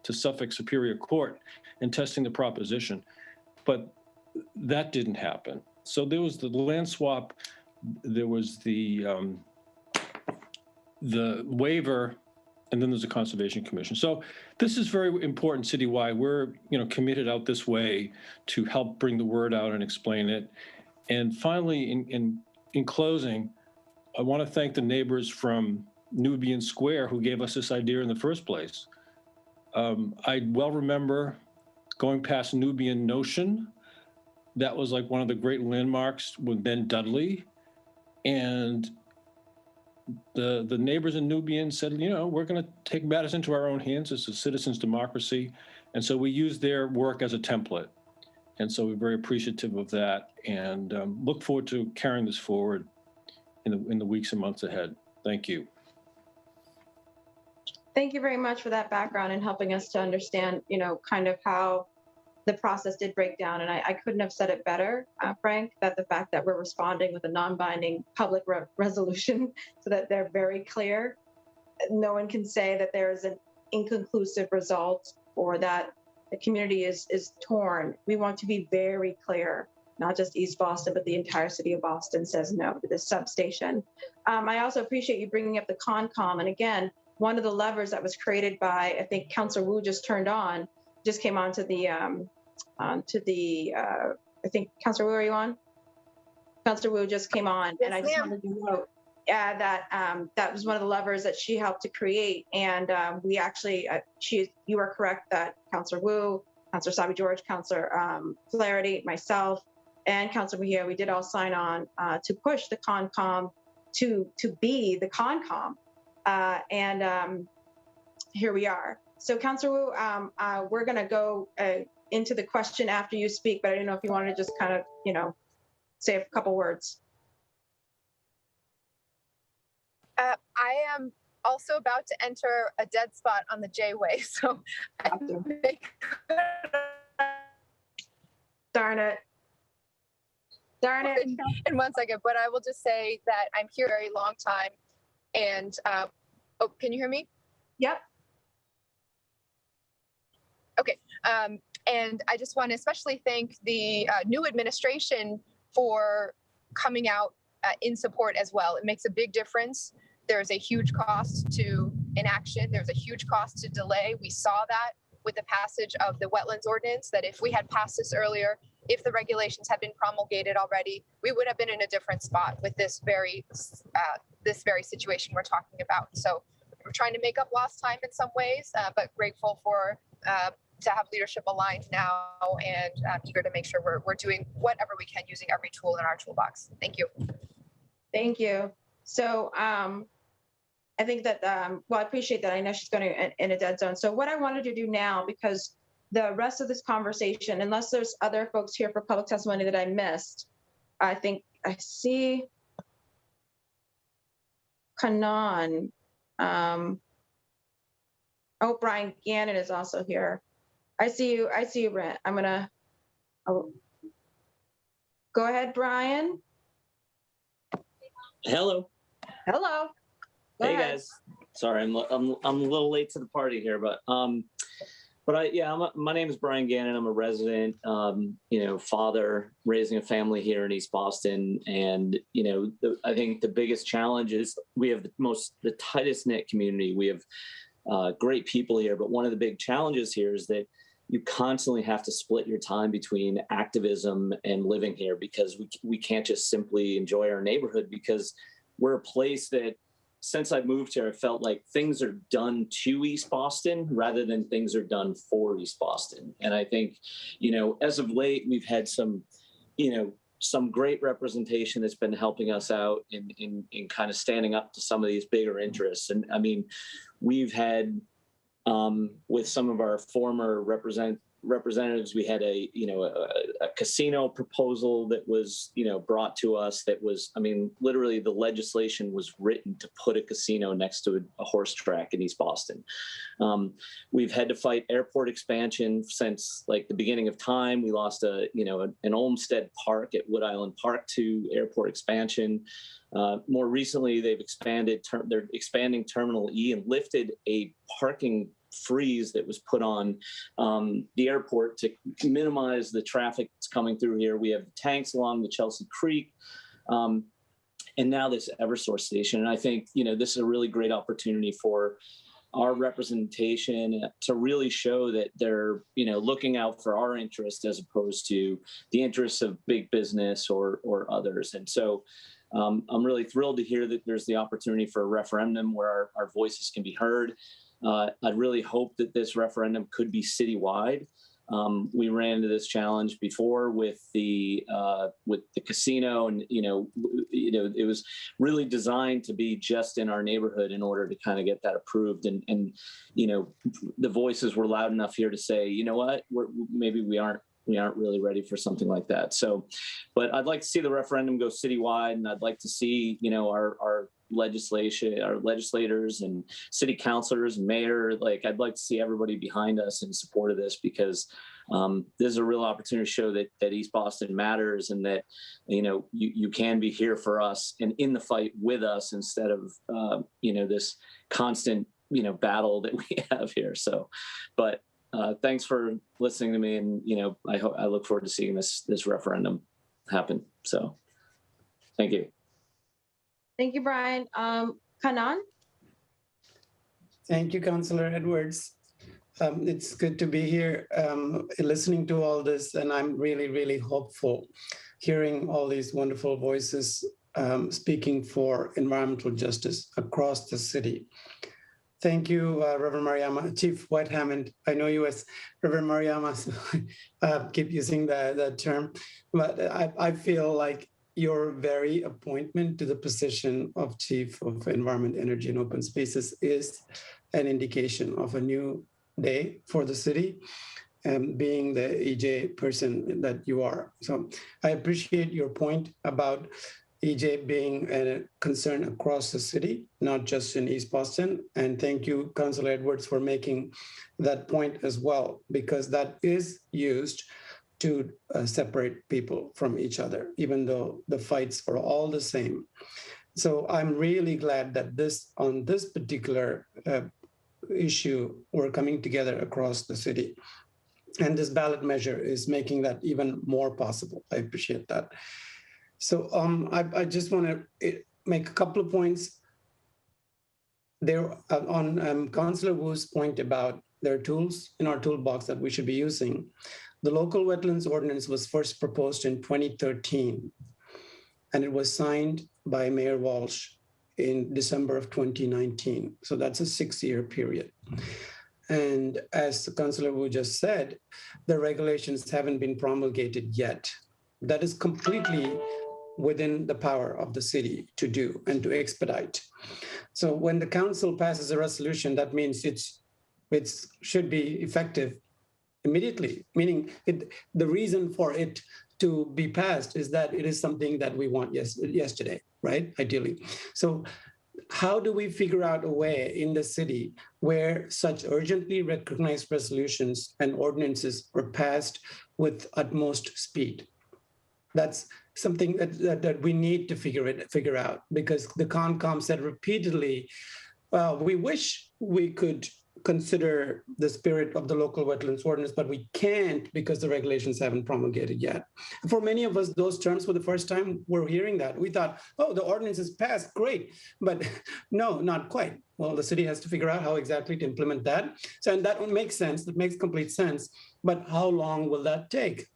[SPEAKER 10] to Suffolk Superior Court and testing the proposition. But that didn't happen. So there was the land swap, there was the waiver, and then there's a Conservation Commission. So this is very important citywide. We're, you know, committed out this way to help bring the word out and explain it. And finally, in closing, I want to thank the neighbors from Nubian Square who gave us this idea in the first place. I well remember going past Nubian Notion. That was like one of the great landmarks with Ben Dudley. And the neighbors in Nubian said, you know, we're going to take matters into our own hands. It's a citizens' democracy. And so we used their work as a template. And so we're very appreciative of that and look forward to carrying this forward in the weeks and months ahead. Thank you.
[SPEAKER 1] Thank you very much for that background and helping us to understand, you know, kind of how the process did break down. And I couldn't have said it better, Frank, that the fact that we're responding with a non-binding public resolution so that they're very clear. No one can say that there's an inconclusive result or that the community is torn. We want to be very clear, not just East Boston, but the entire city of Boston says no to this substation. I also appreciate you bringing up the Concom. And again, one of the levers that was created by, I think Councilor Wu just came on to the, I think, Councilor Wu, are you on? Councilor Wu just came on.
[SPEAKER 11] Yes,
[SPEAKER 1] and I just wanted to note that was one of the levers that she helped to create. And we actually, you are correct that Councilor Wu, Councilor Sabi George, Councilor Flaherty, myself, and Councilor Mejia, we did all sign on to push the Concom to be the Concom. And here we are. So Councilor Wu, we're going to go into the question after you speak, but I don't know if you wanted to just kind of, you know, say a couple words.
[SPEAKER 11] I am also about to enter a dead spot on the J-way, so I
[SPEAKER 1] Darn it. Darn it.
[SPEAKER 11] in 1 second, but I will just say that I'm here a very long time. And, oh, can you hear me?
[SPEAKER 1] Yep.
[SPEAKER 11] Okay. And I just want to especially thank the new administration for coming out in support as well. It makes a big difference. There's a huge cost to inaction. There's a huge cost to delay. We saw that with the passage of the wetlands ordinance, that if we had passed this earlier, if the regulations had been promulgated already, we would have been in a different spot with this very situation we're talking about. So we're trying to make up lost time in some ways, but grateful for to have leadership aligned now, and eager to make sure we're doing whatever we can using every tool in our toolbox. Thank you.
[SPEAKER 1] Thank you. So I think that, well, I appreciate that. I know she's going in a dead zone. So what I wanted to do now, because the rest of this conversation, unless there's other folks here for public testimony that I missed, I think I see Kanan. Oh, Brian Gannon is also here. I see you, Brent. Oh, go ahead, Brian.
[SPEAKER 12] Hello.
[SPEAKER 1] Hello. Go
[SPEAKER 12] Hey
[SPEAKER 1] ahead.
[SPEAKER 12] guys. Sorry, I'm a little late to the party here, but my name is Brian Gannon. I'm a resident, father, raising a family here in East Boston, and I think the biggest challenge is we have the tightest knit community. We have great people here, but one of the big challenges here is that you constantly have to split your time between activism and living here, because we can't just simply enjoy our neighborhood, because we're a place that, since I moved here, I felt like things are done to East Boston rather than things are done for East Boston. And I think, as of late, we've had some great representation that's been helping us out in kind of standing up to some of these bigger interests. And I mean, we've had, with some of our former representatives, we had a casino proposal that was brought to us that was, I mean, literally the legislation was written to put a casino next to a horse track in East Boston. We've had to fight airport expansion since like the beginning of time. We lost an Olmsted Park at Wood Island Park to airport expansion. More recently, they're expanding Terminal E and lifted a parking freeze that was put on the airport to minimize the traffic that's coming through here. We have tanks along the Chelsea Creek, and now this Eversource station. And I think, this is a really great opportunity for our representation to really show that they're, looking out for our interest as opposed to the interests of big business or others. And so I'm really thrilled to hear that there's the opportunity for a referendum where our voices can be heard. I really hope that this referendum could be citywide. We ran into this challenge before with the casino, and it was really designed to be just in our neighborhood in order to kind of get that approved. And the voices were loud enough here to say, you know what, maybe we aren't really ready for something like that. So, but I'd like to see the referendum go citywide, and I'd like to see our legislators and city councilors and mayor, I'd like to see everybody behind us in support of this, because this is a real opportunity to show that East Boston matters, and that you can be here for us and in the fight with us, instead of this constant battle that we have here. So, but thanks for listening to me, and I look forward to seeing this referendum happen. So, thank you.
[SPEAKER 1] Thank you, Brian. Kanan?
[SPEAKER 13] Thank you, Councillor Edwards. It's good to be here listening to all this, and I'm really, really hopeful hearing all these wonderful voices speaking for environmental justice across the city. Thank you, Reverend Mariama. Chief White Hammond, I know you as Reverend Mariama, so keep using that term, but I feel like your very appointment to the position of Chief of Environment, Energy, and Open Spaces is an indication of a new day for the city, being the EJ person that you are. So I appreciate your point about EJ being a concern across the city, not just in East Boston. And thank you, Councillor Edwards, for making that point as well, because that is used to separate people from each other, even though the fights are all the same. So I'm really glad that on this particular issue, we're coming together across the city. And this ballot measure is making that even more possible. I appreciate that. So I just want to make a couple of points there on Councillor Wu's point about there are tools in our toolbox that we should be using. The local wetlands ordinance was first proposed in 2013, and it was signed by Mayor Walsh in December of 2019. So that's a 6-year period. And as Councillor Wu just said, the regulations haven't been promulgated yet. That is completely within the power of the city to do and to expedite. So when the council passes a resolution, that means it should be effective immediately, meaning the reason for it to be passed is that it is something that we want yesterday, right? Ideally. So how do we figure out a way in the city where such urgently recognized resolutions and ordinances are passed with utmost speed? That's something that we need to figure out, because the Concom said repeatedly, we wish we could consider the spirit of the local wetlands ordinance, but we can't because the regulations haven't promulgated yet. For many of us, those terms were the first time we're hearing that. We thought, oh, the ordinance is passed, great. But no, not quite. Well, the city has to figure out how exactly to implement that. So, and that makes sense. That makes complete sense. But how long will that take?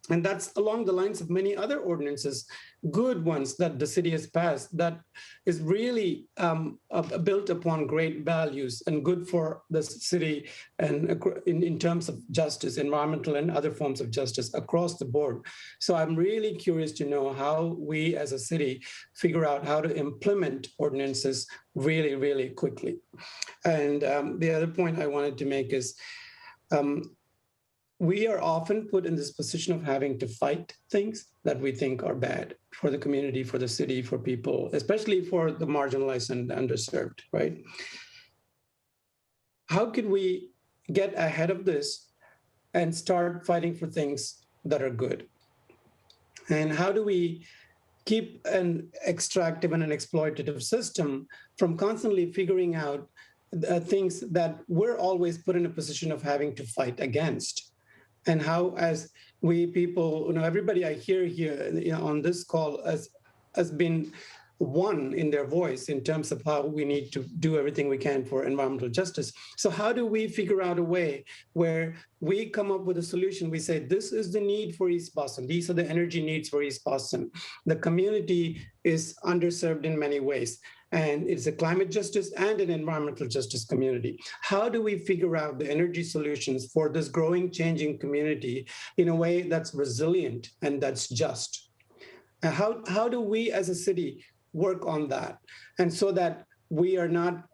[SPEAKER 13] And that's along the lines of many other ordinances, good ones that the city has passed, that is really built upon great values and good for the city and in terms of justice, environmental and other forms of justice across the board. So I'm really curious to know how we as a city figure out how to implement ordinances really, really quickly. And the other point I wanted to make is, we are often put in this position of having to fight things that we think are bad for the community, for the city, for people, especially for the marginalized and underserved, right? How can we get ahead of this and start fighting for things that are good? And how do we keep an extractive and an exploitative system from constantly figuring out things that we're always put in a position of having to fight against? And how, as we people, everybody I hear here on this call has been one in their voice in terms of how we need to do everything we can for environmental justice. So how do we figure out a way where we come up with a solution? We say, this is the need for East Boston. These are the energy needs for East Boston. The community is underserved in many ways. And it's a climate justice and an environmental justice community. How do we figure out the energy solutions for this growing, changing community in a way that's resilient and that's just? How do we as a city work on that? And so that we are not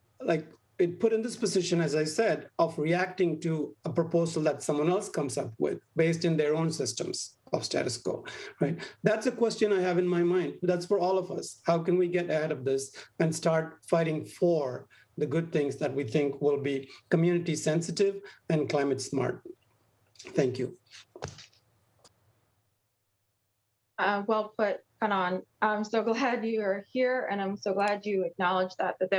[SPEAKER 13] put in this position, as I said, of reacting to a proposal that someone else comes up with based in their own systems of status quo, right? That's a question I have in my mind. That's for all of us. How can we get ahead of this and start fighting for the good things that we think will be community sensitive and climate smart? Thank you.
[SPEAKER 1] Well put, Kanan. I'm so glad you are here, and I'm so glad you acknowledge that if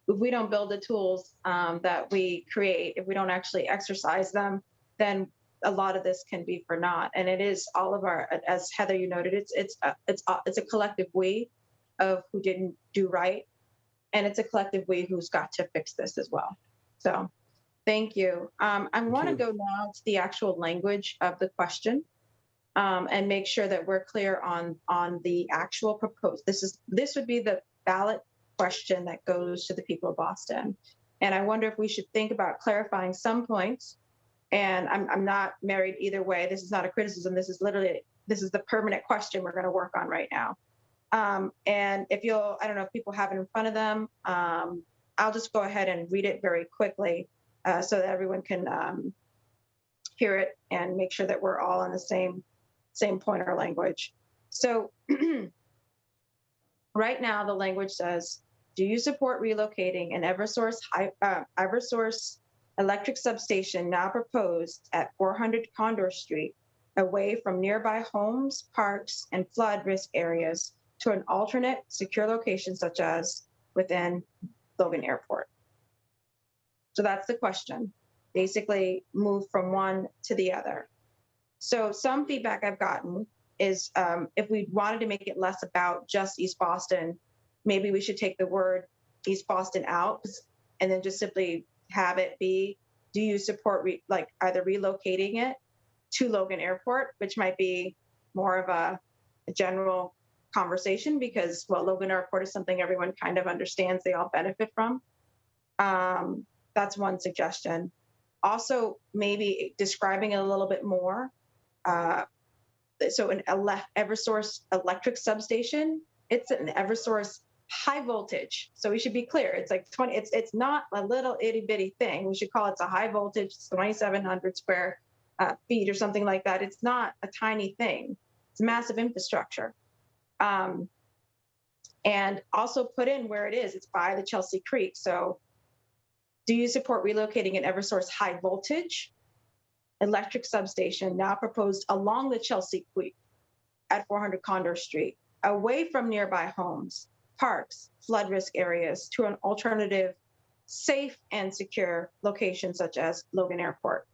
[SPEAKER 1] we don't build the tools that we create, if we don't actually exercise them, then a lot of this can be for naught. And it is all of our, as Heather, you noted, it's a collective we of who didn't do right, and it's a collective we who's got to fix this as well. So, thank you. I want to go now to the actual language of the question, and make sure that we're clear on the actual proposed. This would be the ballot question that goes to the people of Boston, and I wonder if we should think about clarifying some points. And I'm not married either way. This is not a criticism. This is the permanent question we're going to work on right now. And I don't know if people have it in front of them. I'll just go ahead and read it very quickly so that everyone can hear it and make sure that we're all on the same pointer language. So right now, the language says, do you support relocating an Eversource electric substation now proposed at 400 Condor Street away from nearby homes, parks, and flood risk areas to an alternate secure location such as within Logan Airport? So that's the question. Basically move from one to the other. So some feedback I've gotten is if we wanted to make it less about just East Boston, maybe we should take the word East Boston out and then just simply have it be, do you support either relocating it to Logan Airport, which might be more of a general conversation because, well, Logan Airport is something everyone kind of understands, they all benefit from. That's one suggestion. Also, maybe describing it a little bit more. So an Eversource electric substation, it's an Eversource high voltage. So we should be clear. It's like 20, it's not a little itty bitty thing. We should call it a high voltage, 2,700 square feet or something like that. It's not a tiny thing. It's massive infrastructure. And also put in where it is. It's by the Chelsea Creek. So do you support relocating an Eversource high voltage electric substation now proposed along the Chelsea Creek at 400 Condor Street, away from nearby homes, parks, flood risk areas, to an alternative, safe and secure location such as Logan Airport?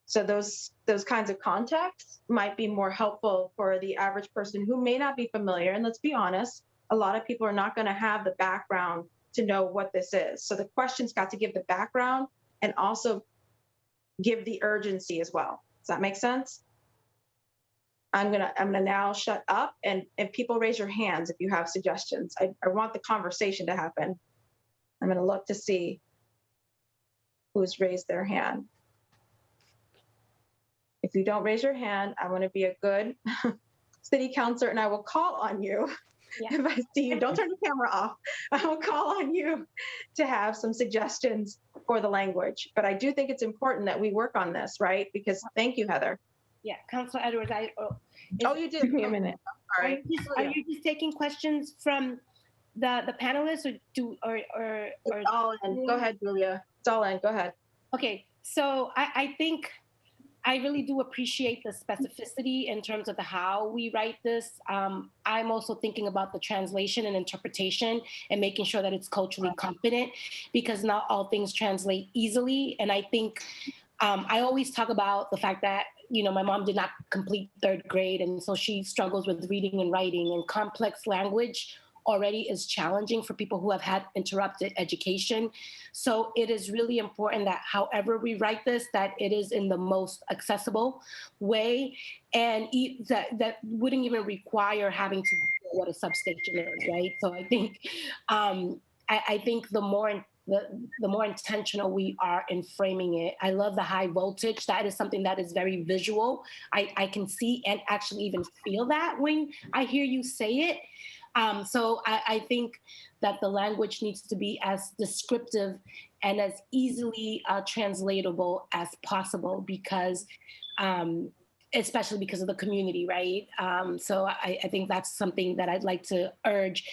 [SPEAKER 1] So those kinds of contexts might be more helpful for the average person who may not be familiar. And let's be honest, a lot of people are not going to have the background to know what this is. So the question's got to give the background and also give the urgency as well. Does that make sense? I'm gonna now shut up, and people raise your hands if you have suggestions. I want the conversation to happen. I'm gonna look to see who's raised their hand. If you don't raise your hand, I want to be a good city councilor, and I will call on you. Yeah. If I see you, don't turn the camera off. I will call on you to have some suggestions for the language. But I do think it's important that we work on this, right? Because thank you, Heather.
[SPEAKER 2] Yeah, Councilor Edwards,
[SPEAKER 1] you did.
[SPEAKER 9] Give me a minute.
[SPEAKER 1] All right.
[SPEAKER 2] Are you just taking questions from the panelists, or
[SPEAKER 1] it's all in? Go ahead, Julia. It's all in. Go ahead.
[SPEAKER 2] Okay, so I think I really do appreciate the specificity in terms of the how we write this. I'm also thinking about the translation and interpretation and making sure that it's culturally competent, because not all things translate easily. And I think I always talk about the fact that, my mom did not complete 3rd grade, and so she struggles with reading and writing, and complex language already is challenging for people who have had interrupted education. So it is really important that however we write this, that it is in the most accessible way, and that wouldn't even require having to know what a substation is, right? So I think I think the more intentional we are in framing it. I love the high voltage. That is something that is very visual. I can see and actually even feel that when I hear you say it. So I think that the language needs to be as descriptive and as easily translatable as possible, because especially because of the community, right? So I think that's something that I'd like to urge.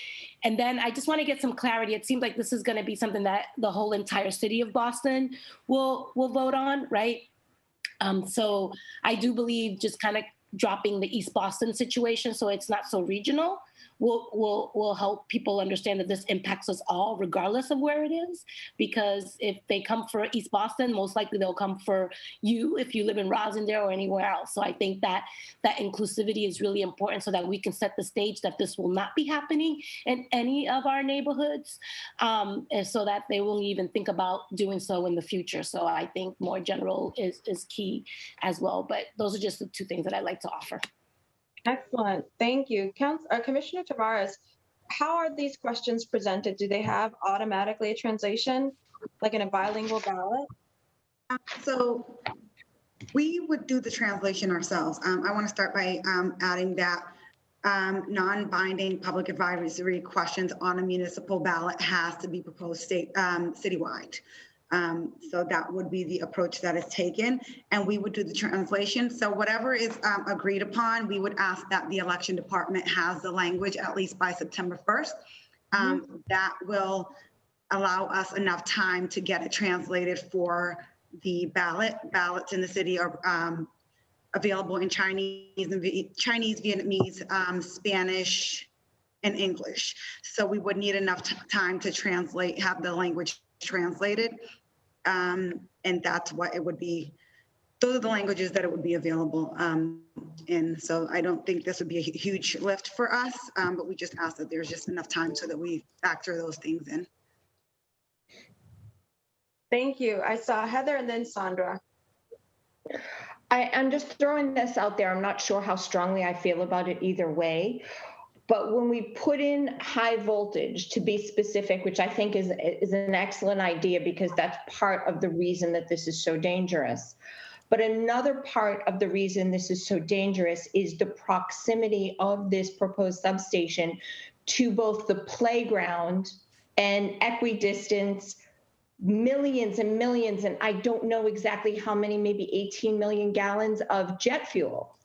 [SPEAKER 2] And then I just want to get some clarity. It seems like this is going to be something that the whole entire city of Boston will vote on, right? So I do believe just kind of dropping the East Boston situation so it's not so regional will help people understand that this impacts us all regardless of where it is, because if they come for East Boston, most likely they'll come for you if you live in Rosendale or anywhere else. So I think that inclusivity is really important so that we can set the stage that this will not be happening in any of our neighborhoods, and so that they won't even think about doing so in the future. So I think more general is key as well. But those are just the 2 things that I'd like to offer.
[SPEAKER 1] Excellent. Thank you. Commissioner Tavares, how are these questions presented? Do they have automatically a translation, like in a bilingual ballot?
[SPEAKER 3] So we would do the translation ourselves. I want to start by adding that non-binding public advisory questions on a municipal ballot has to be proposed citywide. So that would be the approach that is taken, and we would do the translation. So whatever is agreed upon, we would ask that the election department has the language at least by September 1st. That will allow us enough time to get it translated for the ballots in the city are available in Chinese, Vietnamese, Spanish, and English. So we would need enough time to have the language translated. And that's what it would be. Those are the languages that it would be available in. So I don't think this would be a huge lift for us, but we just ask that there's just enough time so that we factor those things in.
[SPEAKER 1] Thank you. I saw Heather and then Sandra.
[SPEAKER 9] I'm just throwing this out there. I'm not sure how strongly I feel about it either way. But when we put in high voltage, to be specific, which I think is an excellent idea, because that's part of the reason that this is so dangerous. But another part of the reason this is so dangerous is the proximity of this proposed substation to both the playground and equidistance, millions and millions, and I don't know exactly how many, maybe 18 million gallons of jet fuel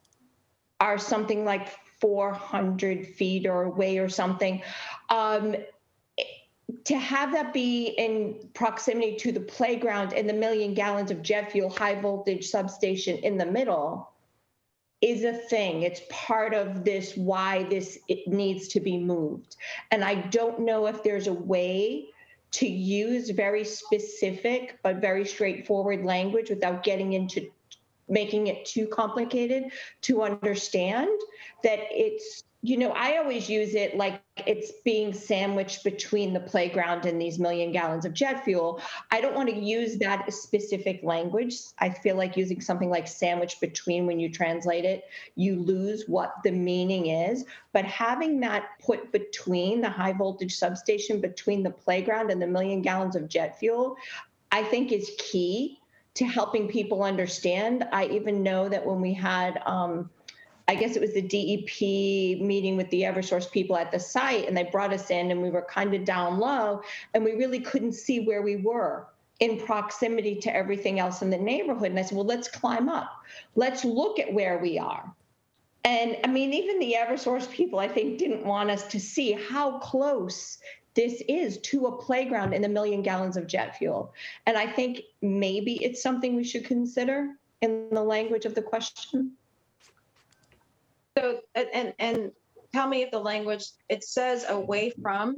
[SPEAKER 9] are something like 400 feet or away or something. To have that be in proximity to the playground and the 1 million gallons of jet fuel high voltage substation in the middle is a thing. It's part of this, why it needs to be moved. And I don't know if there's a way to use very specific but very straightforward language without getting into making it too complicated to understand that it's, I always use it like it's being sandwiched between the playground and these 1 million gallons of jet fuel. I don't want to use that specific language. I feel like using something like sandwich between, when you translate it, you lose what the meaning is. But having that put between the high voltage substation, between the playground and the 1 million gallons of jet fuel, I think is key to helping people understand. I even know that when we had, I guess it was the DEP meeting with the Eversource people at the site, and they brought us in and we were kind of down low and we really couldn't see where we were in proximity to everything else in the neighborhood. And I said, well, let's climb up. Let's look at where we are. And I mean, even the Eversource people, I think, didn't want us to see how close this is to a playground and the 1 million gallons of jet fuel. And I think maybe it's something we should consider in the language of the question.
[SPEAKER 1] So, and tell me if the language, it says away from.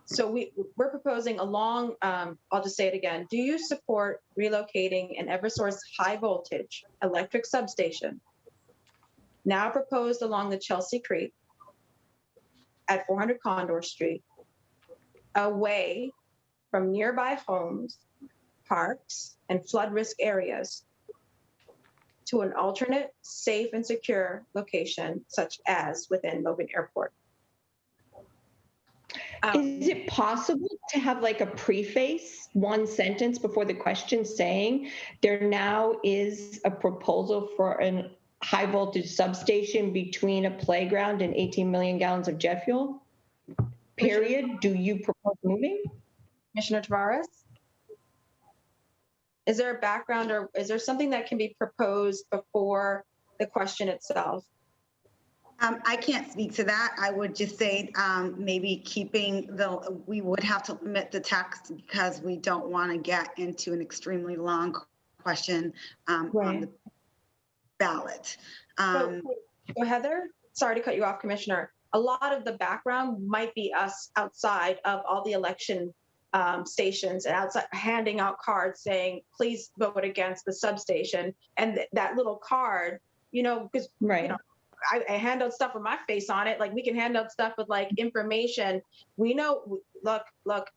[SPEAKER 1] So we're proposing along, I'll just say it again. Do you support relocating an Eversource high voltage electric substation now proposed along the Chelsea Creek at 400 Condor Street, away from nearby homes, parks, and flood risk areas, to an alternate, safe, and secure location, such as within Logan Airport?
[SPEAKER 9] Is it possible to have like a preface, one sentence before the question saying there now is a proposal for a high voltage substation between a playground and 18 million gallons of jet fuel? Period. Do you propose moving?
[SPEAKER 1] Commissioner Tavares? Is there a background, or is there something that can be proposed before the question itself?
[SPEAKER 3] I can't speak to that. I would just say maybe we would have to limit the text because we don't want to get into an extremely long question on the ballot.
[SPEAKER 1] So Heather, sorry to cut you off, Commissioner. A lot of the background might be us outside of all the election stations and outside handing out cards saying, please vote against the substation. And that little card, because I hand out stuff with my face on it. Like, we can hand out stuff with like information. We know, look,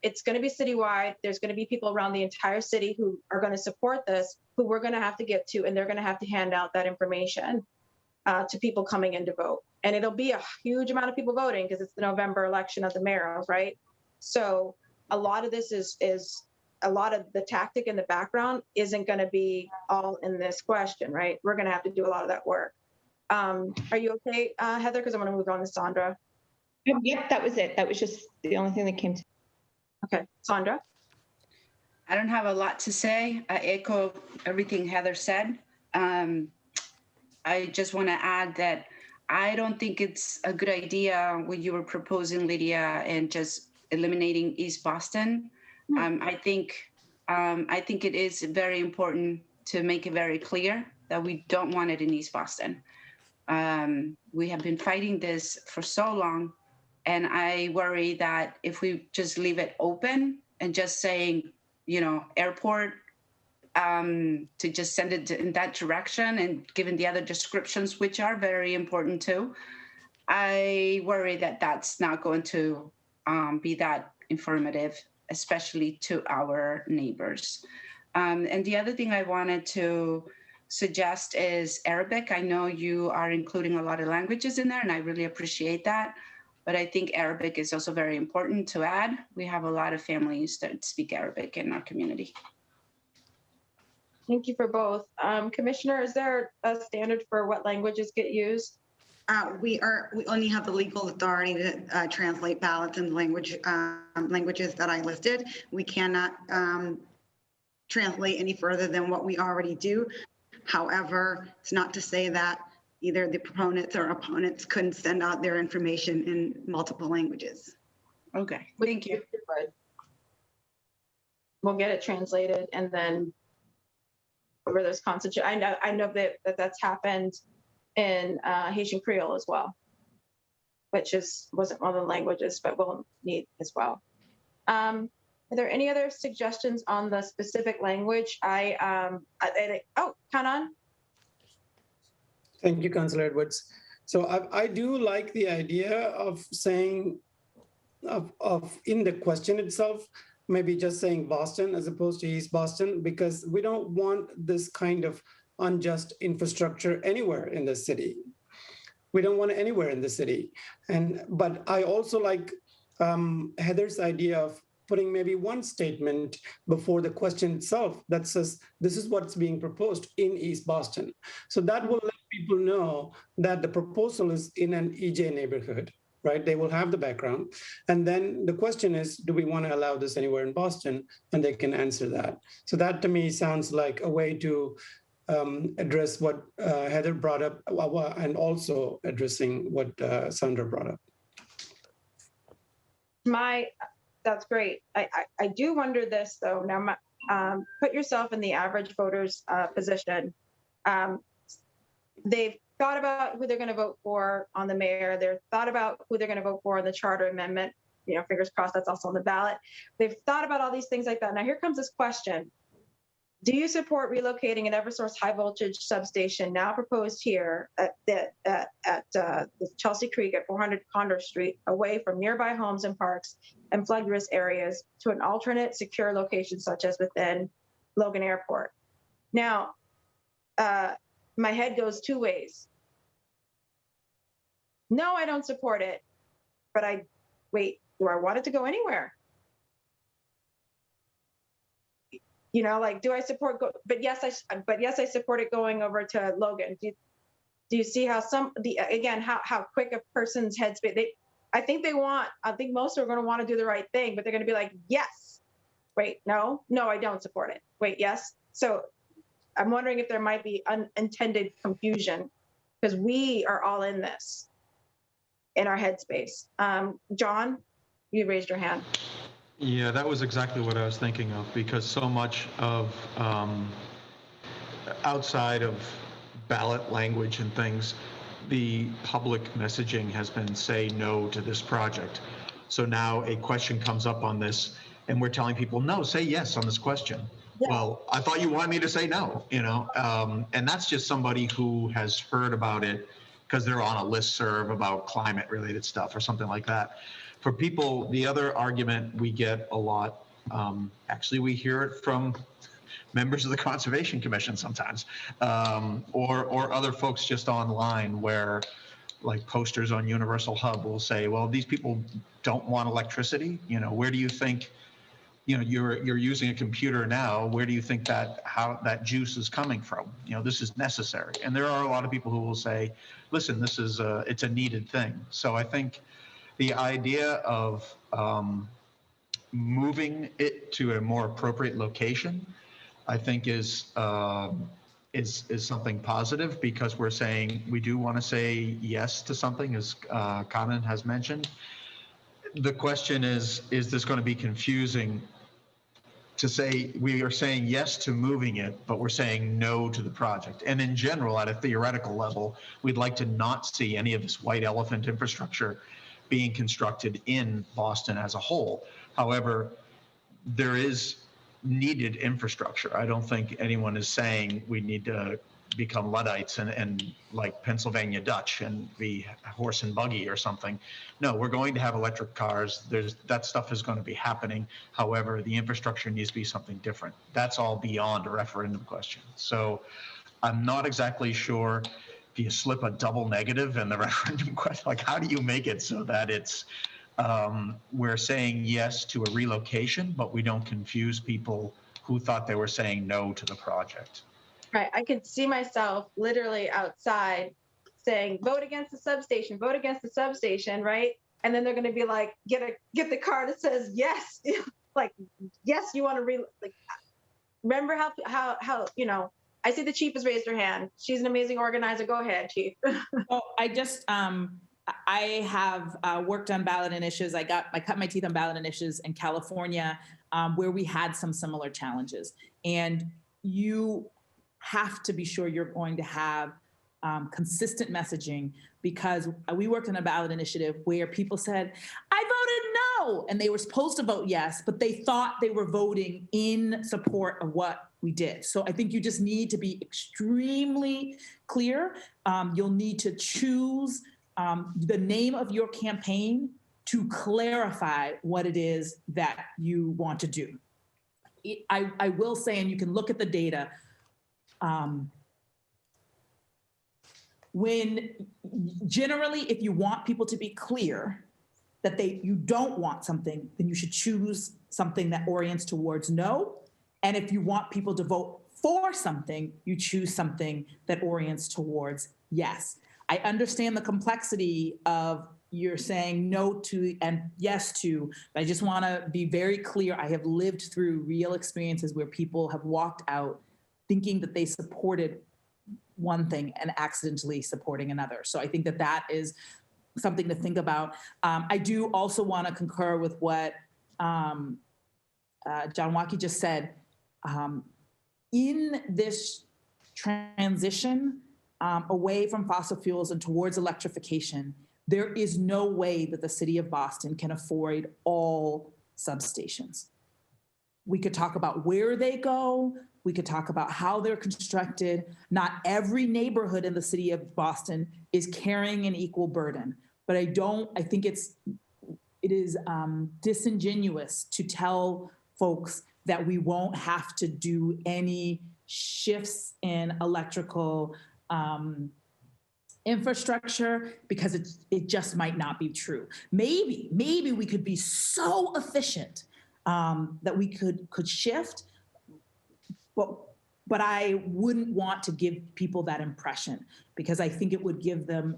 [SPEAKER 1] it's going to be citywide. There's going to be people around the entire city who are going to support this, who we're going to have to get to, and they're going to have to hand out that information to people coming in to vote. And it'll be a huge amount of people voting because it's the November election of the mayor, right? So a lot of this is a lot of the tactic in the background isn't going to be all in this question, right? We're going to have to do a lot of that work. Are you okay, Heather? Because I'm going to move on to Sandra.
[SPEAKER 9] Yep, that was it. That was just the only thing that came to.
[SPEAKER 1] Okay, Sandra?
[SPEAKER 7] I don't have a lot to say. I echo everything Heather said. I just want to add that I don't think it's a good idea what you were proposing, Lydia, and just eliminating East Boston. I think it is very important to make it very clear that we don't want it in East Boston. We have been fighting this for so long, and I worry that if we just leave it open and just saying, airport, to just send it in that direction, and given the other descriptions, which are very important too, I worry that that's not going to be that informative, especially to our neighbors. And the other thing I wanted to suggest is Arabic. I know you are including a lot of languages in there, and I really appreciate that. But I think Arabic is also very important to add. We have a lot of families that speak Arabic in our community.
[SPEAKER 1] Thank you for both. Commissioner, is there a standard for what languages get used?
[SPEAKER 3] We only have the legal authority to translate ballots in languages that I listed. We cannot translate any further than what we already do. However, it's not to say that either the proponents or opponents couldn't send out their information in multiple languages.
[SPEAKER 7] Okay, thank you.
[SPEAKER 1] We'll get it translated and then over those concentration. I know that that's happened in Haitian Creole as well, which wasn't one of the languages, but we'll need as well. Are there any other suggestions on the specific language? Kanan?
[SPEAKER 13] Thank you, Councilor Edwards. So I do like the idea of saying, of in the question itself, maybe just saying Boston as opposed to East Boston, because we don't want this kind of unjust infrastructure anywhere in the city. We don't want it anywhere in the city. But I also like Heather's idea of putting maybe one statement before the question itself that says, this is what's being proposed in East Boston. So that will let people know that the proposal is in an EJ neighborhood, right? They will have the background. And then the question is, do we want to allow this anywhere in Boston? And they can answer that. So that to me sounds like a way to address what Heather brought up and also addressing what Sandra brought up.
[SPEAKER 1] That's great. I do wonder this though. Now, put yourself in the average voter's position. They've thought about who they're going to vote for on the mayor. They've thought about who they're going to vote for on the charter amendment. You know, fingers crossed that's also on the ballot. They've thought about all these things like that. Now here comes this question. Do you support relocating an Eversource high voltage substation now proposed here at the Chelsea Creek at 400 Condor Street away from nearby homes and parks and flood risk areas to an alternate secure location such as within Logan Airport? Now, my head goes two ways. No, I don't support it, but do I want it to go anywhere? You know, like, do I support? But yes, I support it going over to Logan. Do you see how how quick a person's headspace? I think most are going to want to do the right thing, but they're going to be like, yes. Wait, no, I don't support it. Wait, yes. So I'm wondering if there might be unintended confusion because we are all in this in our headspace. John, you raised your hand.
[SPEAKER 6] Yeah, that was exactly what I was thinking of, because so much of outside of ballot language and things, the public messaging has been say no to this project. So now a question comes up on this and we're telling people, no, say yes on this question. Yeah. Well, I thought you wanted me to say no, you know, and that's just somebody who has heard about it because they're on a listserv about climate related stuff or something like that. For people, the other argument we get a lot, actually we hear it from members of the Conservation Commission sometimes, or other folks just online where like posters on Universal Hub will say, well, these people don't want electricity. You know, where do you think, you know, you're using a computer now, where do you think how that juice is coming from? You know, this is necessary. And there are a lot of people who will say, listen, this is it's a needed thing. So I think the idea of moving it to a more appropriate location, I think is something positive, because we're saying we do want to say yes to something, as Kanan has mentioned. The question is this going to be confusing to say we are saying yes to moving it, but we're saying no to the project? And in general, at a theoretical level, we'd like to not see any of this white elephant infrastructure being constructed in Boston as a whole. However, there is needed infrastructure. I don't think anyone is saying we need to become Luddites and like Pennsylvania Dutch and be horse and buggy or something. No, we're going to have electric cars. That stuff is going to be happening. However, the infrastructure needs to be something different. That's all beyond a referendum question. So I'm not exactly sure if you slip a double negative in the referendum question, like how do you make it so that it's we're saying yes to a relocation, but we don't confuse people who thought they were saying no to the project.
[SPEAKER 1] Right. I could see myself literally outside saying, vote against the substation, right? And then they're going to be like, get the car that says yes, like, yes, you want to remember how, you know, I see the chief has raised her hand. She's an amazing organizer. Go ahead, chief.
[SPEAKER 4] Oh, I have worked on ballot initiatives. I cut my teeth on ballot initiatives in California, where we had some similar challenges. And you have to be sure you're going to have consistent messaging, because we worked on a ballot initiative where people said, I voted no, and they were supposed to vote yes, but they thought they were voting in support of what we did. So I think you just need to be extremely clear. You'll need to choose the name of your campaign to clarify what it is that you want to do. I will say, and you can look at the data, when generally, if you want people to be clear that you don't want something, then you should choose something that orients towards no. And if you want people to vote for something, you choose something that orients towards yes. I understand the complexity of you're saying no to and yes to, but I just want to be very clear. I have lived through real experiences where people have walked out thinking that they supported one thing and accidentally supporting another. So I think that is something to think about. I do also want to concur with what John Waukee just said. In this transition away from fossil fuels and towards electrification, there is no way that the city of Boston can afford all substations. We could talk about where they go. We could talk about how they're constructed. Not every neighborhood in the city of Boston is carrying an equal burden. But I think it is disingenuous to tell folks that we won't have to do any shifts in electrical infrastructure, because it just might not be true. Maybe we could be so efficient that we could shift, but I wouldn't want to give people that impression, because I think it would give them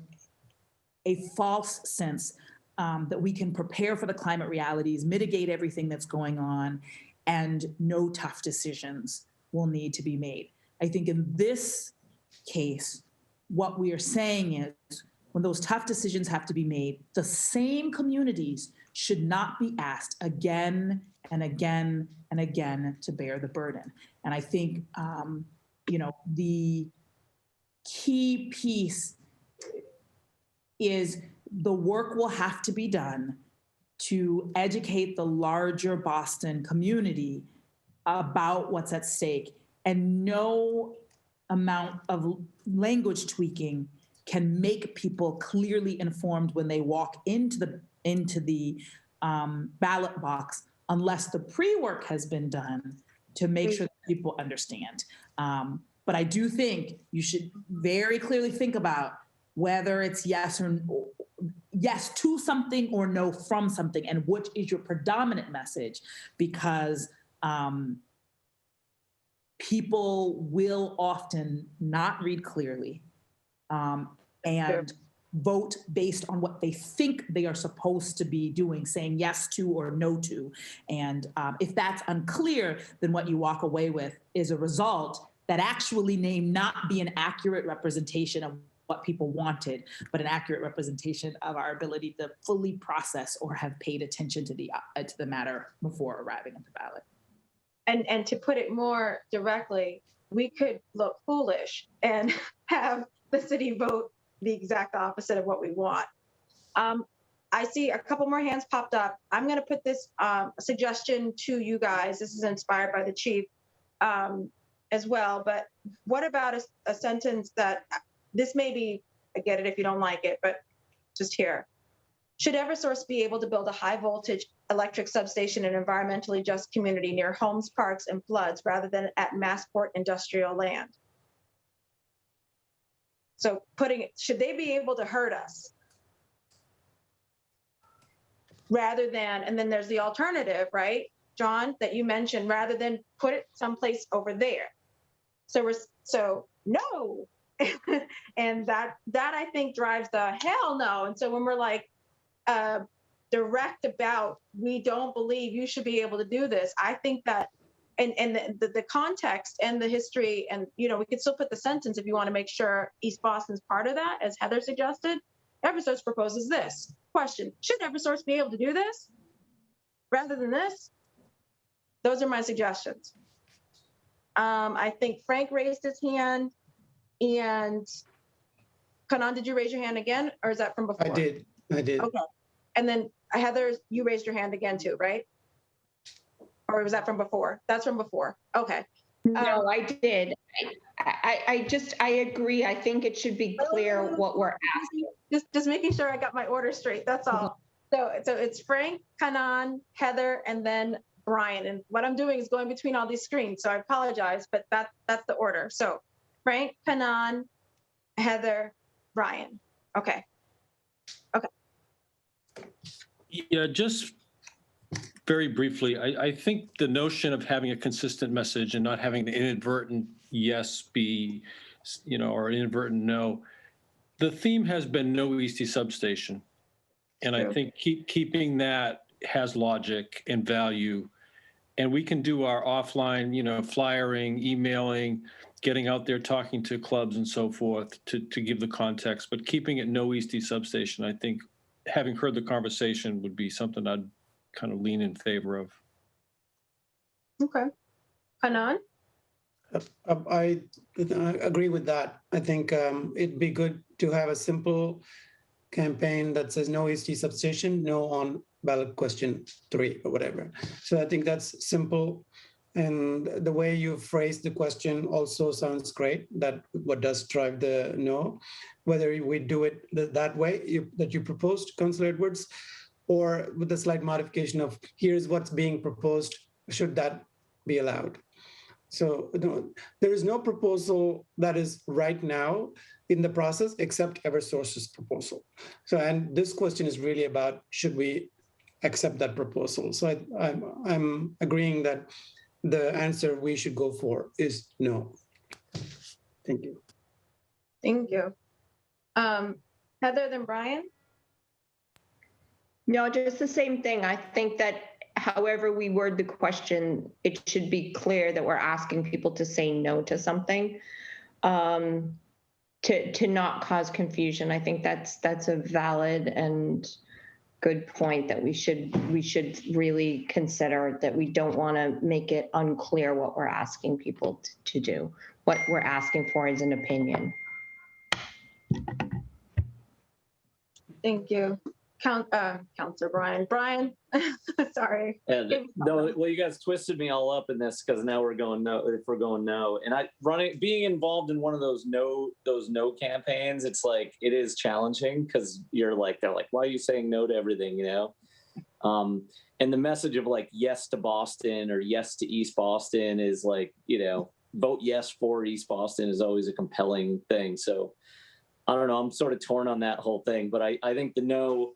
[SPEAKER 4] a false sense that we can prepare for the climate realities, mitigate everything that's going on, and no tough decisions will need to be made. I think in this case, what we are saying is when those tough decisions have to be made, the same communities should not be asked again and again and again to bear the burden. And I think, the key piece is the work will have to be done to educate the larger Boston community about what's at stake, and no amount of language tweaking can make people clearly informed when they walk into the ballot box, unless the pre-work has been done to make sure that people understand. But I do think you should very clearly think about whether it's yes to something or no from something, and which is your predominant message, because people will often not read clearly and vote based on what they think they are supposed to be doing, saying yes to or no to. And if that's unclear, then what you walk away with is a result that actually may not be an accurate representation of what people wanted, but an accurate representation of our ability to fully process or have paid attention to the matter before arriving at the ballot.
[SPEAKER 1] And to put it more directly, we could look foolish and have the city vote the exact opposite of what we want. I see a couple more hands popped up. I'm going to put this suggestion to you guys. This is inspired by the chief as well. But what about a sentence that, this may be, I get it if you don't like it, but just here. Should Eversource be able to build a high voltage electric substation in an environmentally just community near homes, parks, and floods rather than at Massport industrial land? So should they be able to hurt us? Rather than, and then there's the alternative, right, John, that you mentioned, rather than put it someplace over there. So no. And that I think drives the hell no. And so when we're like direct about, we don't believe you should be able to do this, I think that and the context and the history, and we could still put the sentence if you want to make sure East Boston's part of that, as Heather suggested. Eversource proposes this. Question: should Eversource be able to do this rather than this? Those are my suggestions. I think Frank raised his hand, and Kanan, did you raise your hand again, or is that from before?
[SPEAKER 13] I did.
[SPEAKER 1] Okay. And then Heather, you raised your hand again too, right? Or was that from before? That's from before. Okay.
[SPEAKER 9] No, I did. I agree. I think it should be clear what we're asking.
[SPEAKER 1] Just making sure I got my order straight. That's all. So it's Frank, Kanan, Heather, and then Brian. And what I'm doing is going between all these screens. So I apologize, but that's the order. So Frank, Kanan, Heather, Brian. Okay.
[SPEAKER 10] Yeah, just very briefly, I think the notion of having a consistent message and not having the inadvertent yes be, or inadvertent no. The theme has been no Eastie substation. And I think keeping that has logic and value. And we can do our offline, flyering, emailing, getting out there, talking to clubs and so forth to give the context. But keeping it no Eastie substation, I think, having heard the conversation, would be something I'd kind of lean in favor of.
[SPEAKER 1] Okay. Kanan?
[SPEAKER 13] I agree with that. I think it'd be good to have a simple campaign that says no Eastie substation, no on ballot question 3 or whatever. So I think that's simple. And the way you phrase the question also sounds great. That what does drive the no, whether we do it that way that you proposed, Councillor Edwards, or with a slight modification of here's what's being proposed, should that be allowed? So there is no proposal that is right now in the process except Eversource's proposal. So, and this question is really about should we accept that proposal? So I'm agreeing that the answer we should go for is no. Thank you.
[SPEAKER 1] Thank you. Heather, then Brian?
[SPEAKER 9] No, just the same thing. I think that however we word the question, it should be clear that we're asking people to say no to something, to not cause confusion. I think that's a valid and good point that we should really consider, that we don't want to make it unclear what we're asking people to do. What we're asking for is an opinion.
[SPEAKER 1] Thank you. Councillor Brian. Brian, sorry.
[SPEAKER 12] And no, well, you guys twisted me all up in this because now we're going no. If we're going no, and being involved in one of those no campaigns, it's like it is challenging because they're like, why are you saying no to everything, And the message of like yes to Boston or yes to East Boston is like, vote yes for East Boston is always a compelling thing. So I don't know. I'm sort of torn on that whole thing, but I think the no.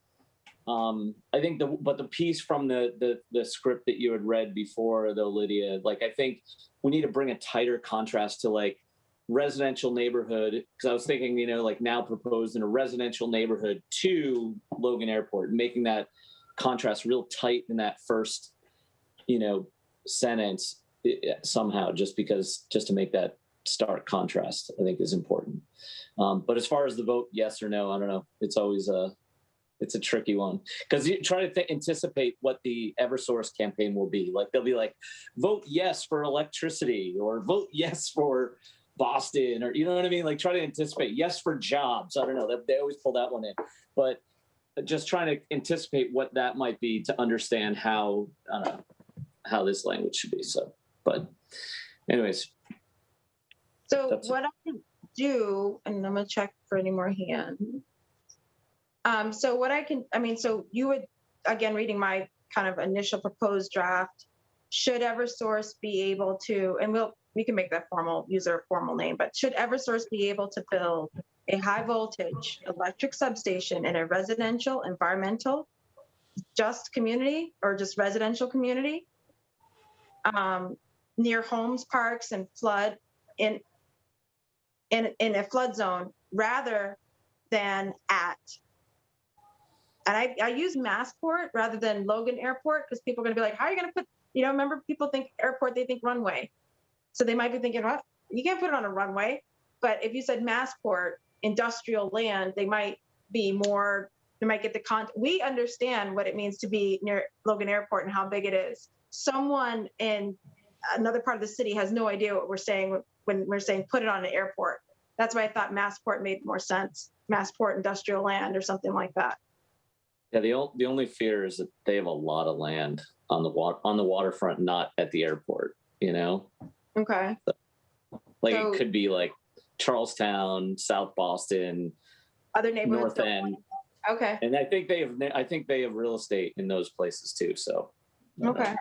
[SPEAKER 12] But the piece from the script that you had read before, though, Lydia, like I think we need to bring a tighter contrast to like residential neighborhood, because I was thinking, like now proposed in a residential neighborhood to Logan Airport, making that contrast real tight in that first, sentence somehow, just to make that stark contrast, I think is important. But as far as the vote, yes or no, I don't know. It's always it's a tricky one because you try to anticipate what the Eversource campaign will be. Like they'll be like, vote yes for electricity or vote yes for Boston, or you know what I mean? Like try to anticipate yes for jobs. I don't know. They always pull that one in, but just trying to anticipate what that might be to understand how this language should be. So, but anyways.
[SPEAKER 1] So what I can do, and I'm gonna check for any more hands. So what so you would, again, reading my kind of initial proposed draft, should Eversource be able to, and we can make that use a formal name, but should Eversource be able to build a high voltage electric substation in a residential, environmental, just community or just residential community, near homes, parks, and flood in a flood zone rather than at. And I use Massport rather than Logan Airport because people are going to be like, how are you going to put remember people think airport, they think runway. So they might be thinking, what? You can't put it on a runway. But if you said Massport, industrial land, they might be more, they might get we understand what it means to be near Logan Airport and how big it is. Someone in another part of the city has no idea what we're saying when we're saying put it on an airport. That's why I thought Massport made more sense. Massport industrial land or something like that.
[SPEAKER 12] Yeah, the only fear is that they have a lot of land on the waterfront, not at the airport,
[SPEAKER 1] Okay.
[SPEAKER 12] Like it could be like Charlestown, South Boston,
[SPEAKER 1] other neighborhoods.
[SPEAKER 12] North End.
[SPEAKER 1] Okay.
[SPEAKER 12] And I think they have real estate in those places too. So.
[SPEAKER 1] Okay.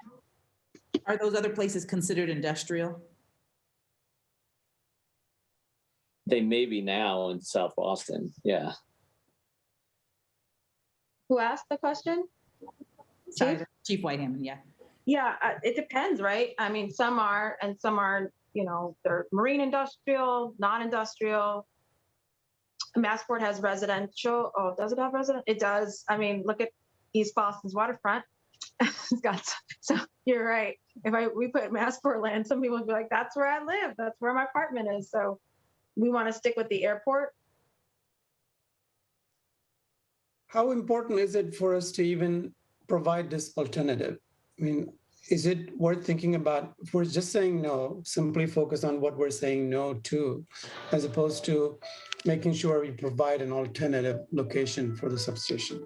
[SPEAKER 4] Are those other places considered industrial?
[SPEAKER 12] They may be now in South Boston. Yeah.
[SPEAKER 1] Who asked the question?
[SPEAKER 4] Chief Whitehammond, yeah.
[SPEAKER 1] Yeah, it depends, right? I mean, some are, and some are, they're marine industrial, non-industrial. Massport has residential. Oh, does it have resident? It does. I mean, look at East Boston's waterfront. It's got, so you're right. If we put Massport land, some people would be like, that's where I live. That's where my apartment is. So we want to stick with the airport.
[SPEAKER 13] How important is it for us to even provide this alternative? I mean, is it worth thinking about if we're just saying no, simply focus on what we're saying no to, as opposed to making sure we provide an alternative location for the substation?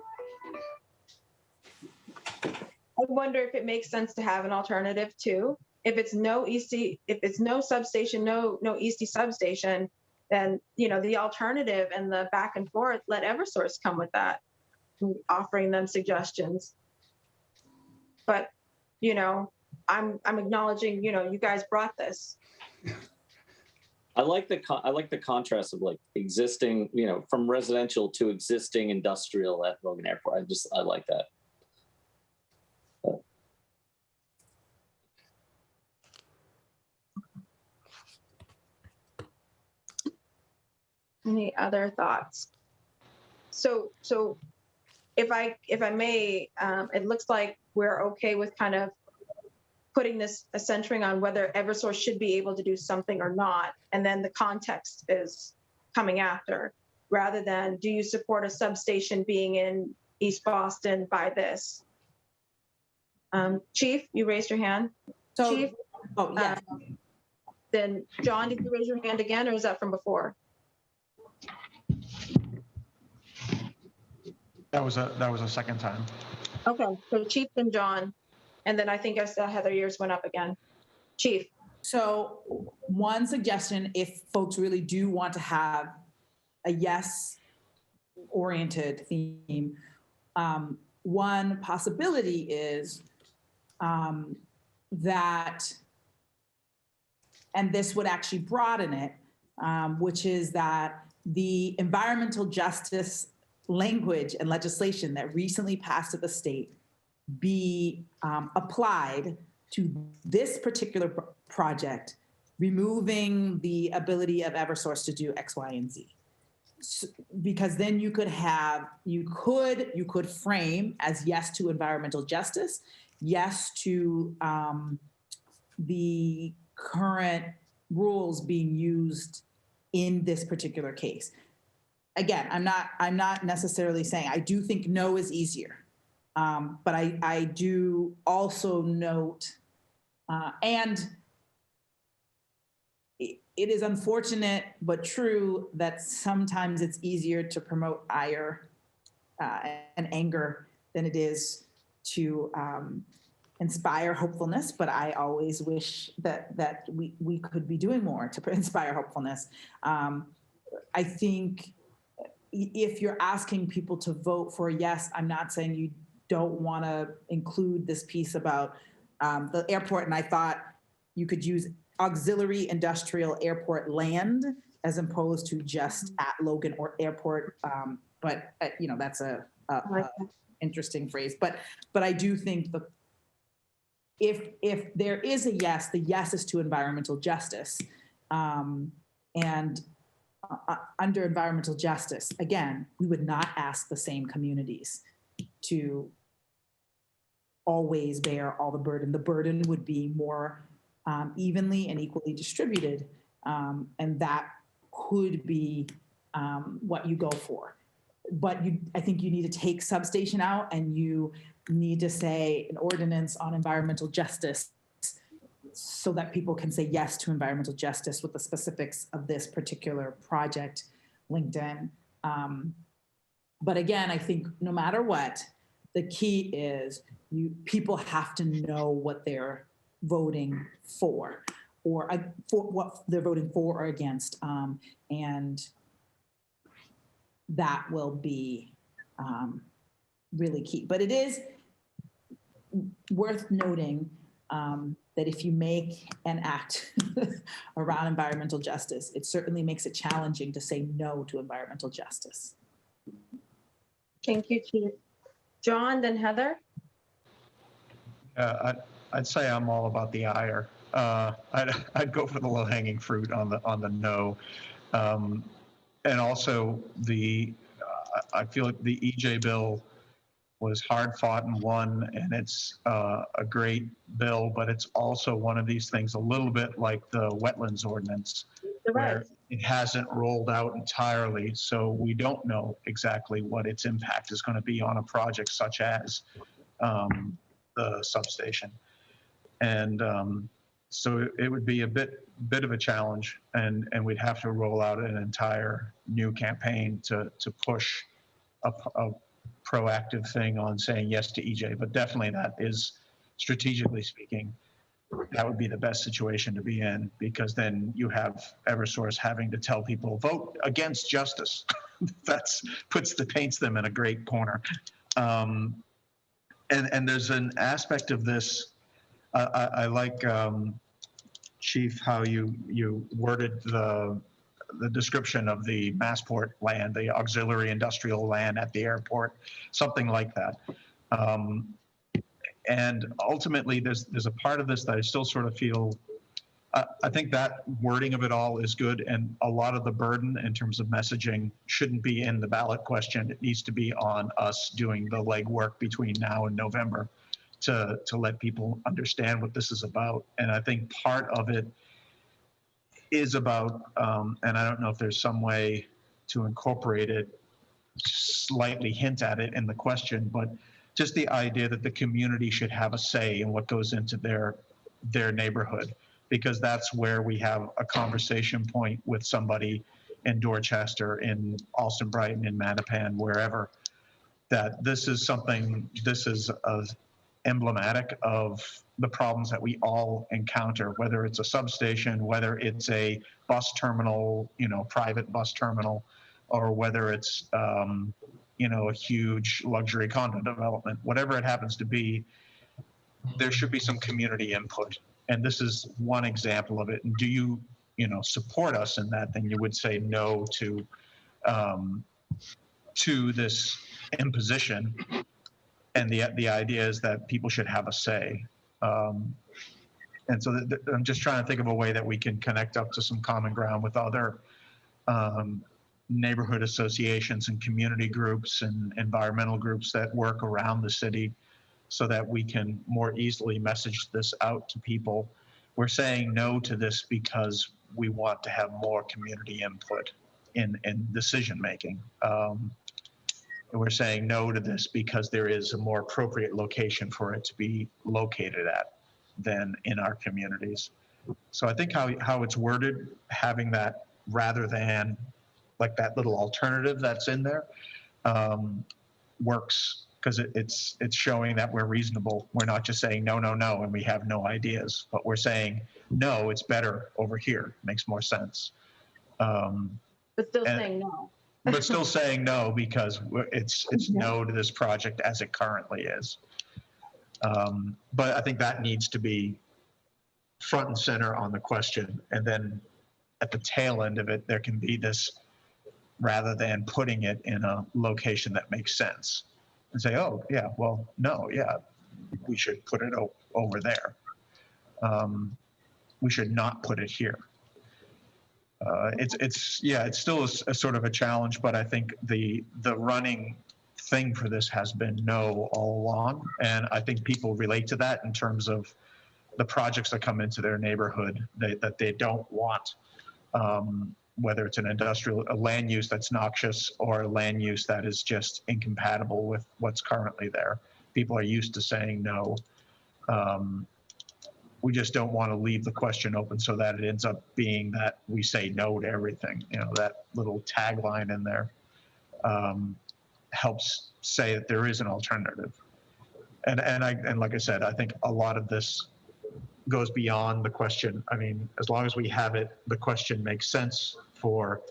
[SPEAKER 1] I wonder if it makes sense to have an alternative too. If it's no substation, no Eastie substation, then the alternative and the back and forth, let Eversource come with that, offering them suggestions. But I'm acknowledging you guys brought this.
[SPEAKER 12] I like the contrast of like existing, from residential to existing industrial at Logan Airport. I like that.
[SPEAKER 1] Any other thoughts? So if I may, it looks like we're okay with kind of putting this centering on whether Eversource should be able to do something or not, and then the context is coming after, rather than do you support a substation being in East Boston by this? Chief, you raised your hand.
[SPEAKER 4] So,
[SPEAKER 1] Chief?
[SPEAKER 4] oh yeah.
[SPEAKER 1] Then John, did you raise your hand again, or is that from before?
[SPEAKER 6] That was a second time.
[SPEAKER 1] Okay, so Chief and John, and then I think I saw Heather, yours went up again. Chief.
[SPEAKER 4] So one suggestion, if folks really do want to have a yes-oriented theme, one possibility is that, and this would actually broaden it, which is that the environmental justice language and legislation that recently passed at the state be applied to this particular project, removing the ability of Eversource to do X, Y, and Z. Because then you could frame as yes to environmental justice, yes to the current rules being used in this particular case. Again, I'm not necessarily saying, I do think no is easier, but I do also note, and it is unfortunate but true that sometimes it's easier to promote ire and anger than it is to inspire hopefulness. But I always wish that we could be doing more to inspire hopefulness. I think if you're asking people to vote for yes, I'm not saying you don't want to include this piece about the airport. And I thought you could use auxiliary industrial airport land as opposed to just at Logan or airport. But that's a interesting phrase. But I do think if there is a yes, the yes is to environmental justice. And under environmental justice, again, we would not ask the same communities to always bear all the burden. The burden would be more evenly and equally distributed, and that could be what you go for. But I think you need to take substation out, and you need to say an ordinance on environmental justice so that people can say yes to environmental justice with the specifics of this particular project linked in. But again, I think no matter what, the key is people have to know what they're voting for, or for what they're voting for or against, and that will be really key. But it is worth noting that if you make an act around environmental justice, it certainly makes it challenging to say no to environmental justice.
[SPEAKER 1] Thank you, Chief. John, then Heather.
[SPEAKER 6] I'd say I'm all about the ire. I'd go for the low-hanging fruit on the no, and also I feel like the EJ bill was hard fought and won, and it's a great bill, but it's also one of these things a little bit like the wetlands ordinance, where it hasn't rolled out entirely, so we don't know exactly what its impact is going to be on a project such as the substation. And so it would be a bit of a challenge, and we'd have to roll out an entire new campaign to push a proactive thing on saying yes to EJ. But definitely that is, strategically speaking, that would be the best situation to be in, because then you have Eversource having to tell people vote against justice. Paints them in a great corner. And there's an aspect of this. I like, Chief, how you worded the description of the Massport land, the auxiliary industrial land at the airport, something like that. And ultimately, there's a part of this that I still sort of feel, I think that wording of it all is good, and a lot of the burden in terms of messaging shouldn't be in the ballot question. It needs to be on us doing the legwork between now and November to let people understand what this is about. And I think part of it is about, and I don't know if there's some way to incorporate it, slightly hint at it in the question, but just the idea that the community should have a say in what goes into their neighborhood, because that's where we have a conversation point with somebody in Dorchester, in Alston Brighton, in Mattapan, wherever, that this is emblematic of the problems that we all encounter, whether it's a substation, whether it's a bus terminal, private bus terminal, or whether it's, a huge luxury condo development, whatever it happens to be, there should be some community input. And this is one example of it. And do you, support us in that? Then you would say no to this imposition. And the idea is that people should have a say. And so I'm just trying to think of a way that we can connect up to some common ground with other neighborhood associations and community groups and environmental groups that work around the city, so that we can more easily message this out to people. We're saying no to this because we want to have more community input in decision making. And we're saying no to this because there is a more appropriate location for it to be located at than in our communities. So I think how it's worded, having that rather than like that little alternative that's in there, works, because it's showing that we're reasonable. We're not just saying no, no, no, and we have no ideas, but we're saying no, it's better over here. Makes more sense.
[SPEAKER 1] But still saying no.
[SPEAKER 6] But still saying no, because it's no to this project as it currently is. But I think that needs to be front and center on the question. And then at the tail end of it, there can be this, rather than putting it in a location that makes sense, and say, oh, yeah, well, no, yeah, we should put it over there. We should not put it here. It's still a sort of a challenge, but I think the running thing for this has been no all along. And I think people relate to that in terms of the projects that come into their neighborhood that they don't want, whether it's an industrial, a land use that's noxious or a land use that is just incompatible with what's currently there. People are used to saying no. We just don't want to leave the question open so that it ends up being that we say no to everything. You know, that little tagline in there helps say that there is an alternative. And like I said, I think a lot of this goes beyond the question. I mean, as long as we have it, the question makes sense for,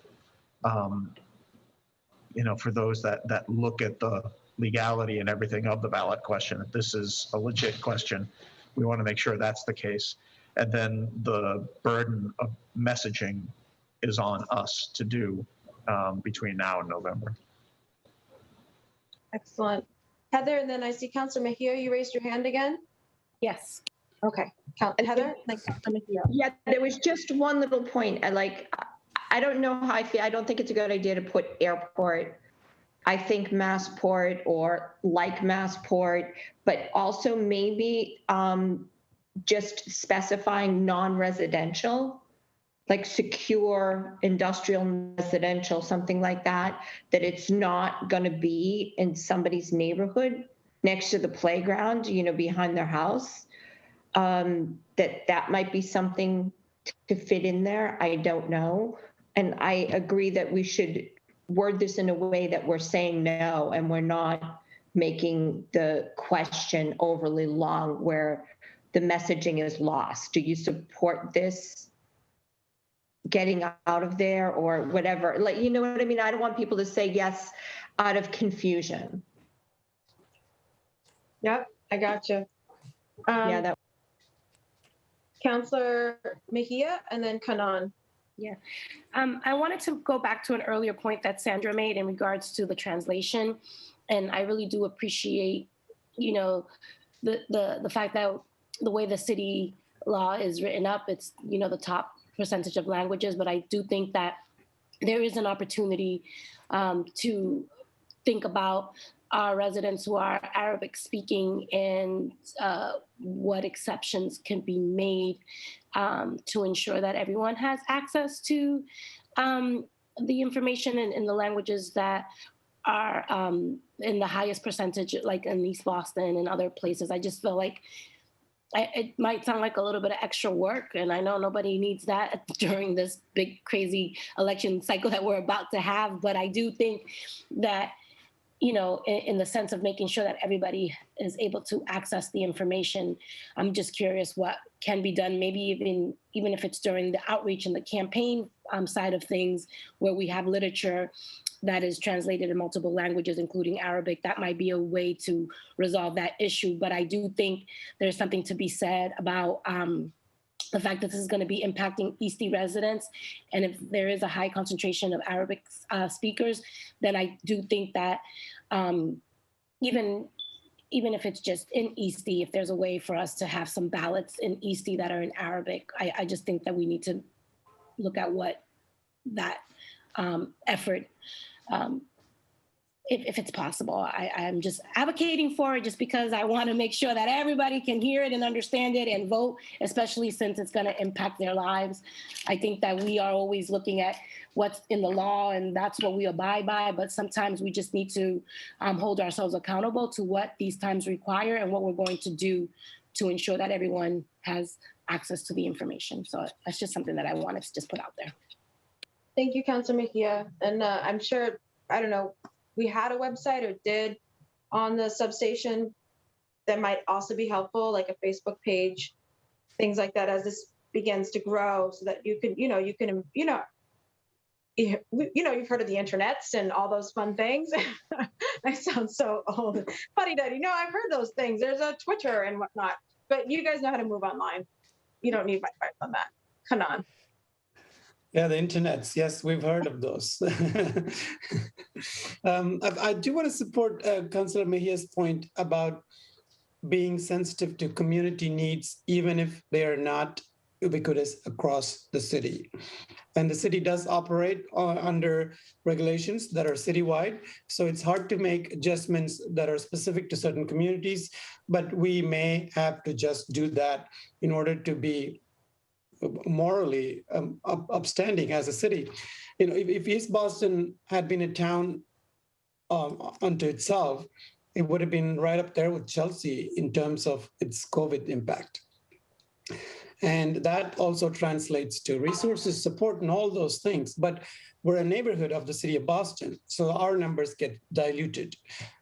[SPEAKER 6] you know, for those that look at the legality and everything of the ballot question. If this is a legit question, we want to make sure that's the case. And then the burden of messaging is on us to do between now and November.
[SPEAKER 1] Excellent. Heather, and then I see Councilor Mejia, you raised your hand again?
[SPEAKER 2] Yes.
[SPEAKER 1] Okay. Heather, like Councilor Mejia.
[SPEAKER 9] Yeah, there was just one little point. I don't know how I feel. I don't think it's a good idea to put airport. I think Massport or like Massport, but also maybe just specifying non-residential, like secure industrial residential, something like that, that it's not going to be in somebody's neighborhood next to the playground, you know, behind their house. That might be something to fit in there. I don't know. And I agree that we should word this in a way that we're saying no, and we're not making the question overly long where the messaging is lost. Do you support this getting out of there or whatever? Like, you know what I mean? I don't want people to say yes out of confusion.
[SPEAKER 1] Yep, I got you.
[SPEAKER 9] Yeah, that.
[SPEAKER 1] Councilor Mejia and then Kanan.
[SPEAKER 2] Yeah, I wanted to go back to an earlier point that Sandra made in regards to the translation, and I really do appreciate, you know, the fact that the way the city law is written up, it's, you know, the top percentage of languages, but I do think that there is an opportunity to think about our residents who are Arabic speaking and what exceptions can be made to ensure that everyone has access to the information in the languages that are in the highest percentage, like in East Boston and other places. I just feel like it might sound like a little bit of extra work, and I know nobody needs that during this big, crazy election cycle that we're about to have, but I do think that, you know, in the sense of making sure that everybody is able to access the information, I'm just curious what can be done, maybe even if it's during the outreach and the campaign side of things, where we have literature that is translated in multiple languages, including Arabic. That might be a way to resolve that issue. But I do think there's something to be said about the fact that this is going to be impacting East residents. And if there is a high concentration of Arabic speakers, then I do think that even if it's just in Eastie, if there's a way for us to have some ballots in Eastie that are in Arabic, I just think that we need to look at what that effort, if it's possible. I'm just advocating for it just because I want to make sure that everybody can hear it and understand it and vote, especially since it's going to impact their lives. I think that we are always looking at what's in the law and that's what we abide by, but sometimes we just need to hold ourselves accountable to what these times require and what we're going to do to ensure that everyone has access to the information. So that's just something that I wanted to just put out there.
[SPEAKER 1] Thank you, Councilor Mejia. And I'm sure, I don't know, we had a website or did on the substation that might also be helpful, like a Facebook page, things like that, as this begins to grow, so that you've heard of the internets and all those fun things. I sound so old. Buddy Duddy, no, I've heard those things. There's a Twitter and whatnot, but you guys know how to move online. You don't need my advice on that. Come on.
[SPEAKER 13] Yeah, the internets. Yes, we've heard of those. I do want to support Councilor Mejia's point about being sensitive to community needs, even if they are not ubiquitous across the city. And the city does operate under regulations that are citywide. So it's hard to make adjustments that are specific to certain communities, but we may have to just do that in order to be morally upstanding as a city. You know, if East Boston had been a town unto itself, it would have been right up there with Chelsea in terms of its COVID impact. And that also translates to resources, support, and all those things. But we're a neighborhood of the city of Boston, so our numbers get diluted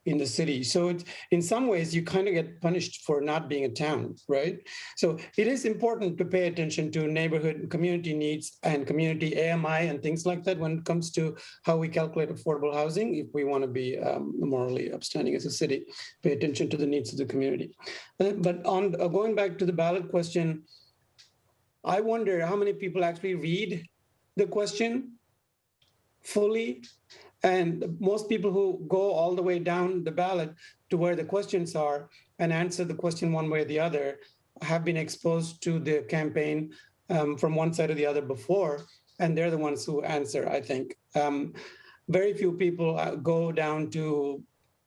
[SPEAKER 13] in the city. So in some ways, you kind of get punished for not being a town, right? So it is important to pay attention to neighborhood and community needs and community AMI and things like that when it comes to how we calculate affordable housing. If we want to be morally upstanding as a city, pay attention to the needs of the community. But on going back to the ballot question, I wonder how many people actually read the question fully. And most people who go all the way down the ballot to where the questions are and answer the question one way or the other have been exposed to the campaign from one side or the other before, and they're the ones who answer, I think. Very few people go down to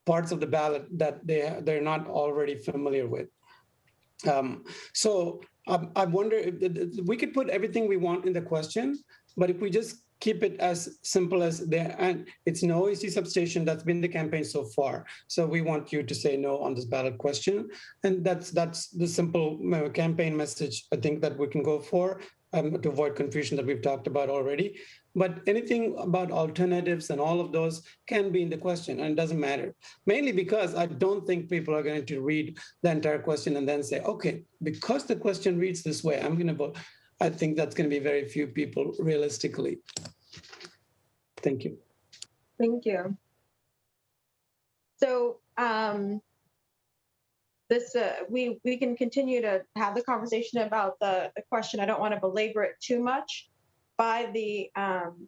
[SPEAKER 13] parts of the ballot that they're not already familiar with. So I wonder if we could put everything we want in the question, but if we just keep it as simple as and it's no EC substation, that's been the campaign so far. So we want you to say no on this ballot question. And that's the simple campaign message I think that we can go for to avoid confusion that we've talked about already. But anything about alternatives and all of those can be in the question, and it doesn't matter. Mainly because I don't think people are going to read the entire question and then say, okay, because the question reads this way, I'm going to vote. I think that's going to be very few people realistically. Thank you.
[SPEAKER 1] Thank you. So we can continue to have the conversation about the question. I don't want to belabor it too much by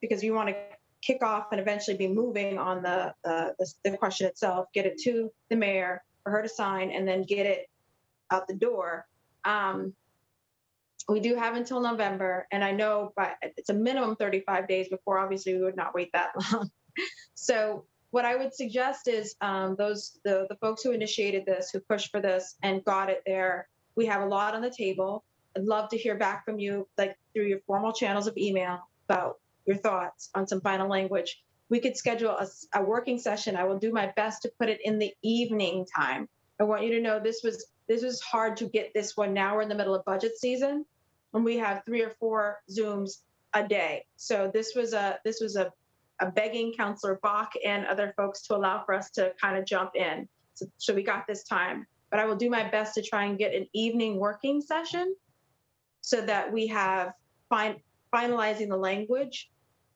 [SPEAKER 1] because you want to kick off and eventually be moving on the question itself, get it to the mayor for her to sign, and then get it out the door. We do have until November, and I know it's a minimum 35 days before. Obviously, we would not wait that long. So what I would suggest is the folks who initiated this, who pushed for this and got it there, we have a lot on the table. I'd love to hear back from you, like through your formal channels of email, about your thoughts on some final language. We could schedule a working session. I will do my best to put it in the evening time. I want you to know this was hard to get this one. Now we're in the middle of budget season, and we have 3 or 4 Zooms a day. So this was a begging Councillor Bach and other folks to allow for us to kind of jump in. So we got this time, but I will do my best to try and get an evening working session so that we have finalizing the language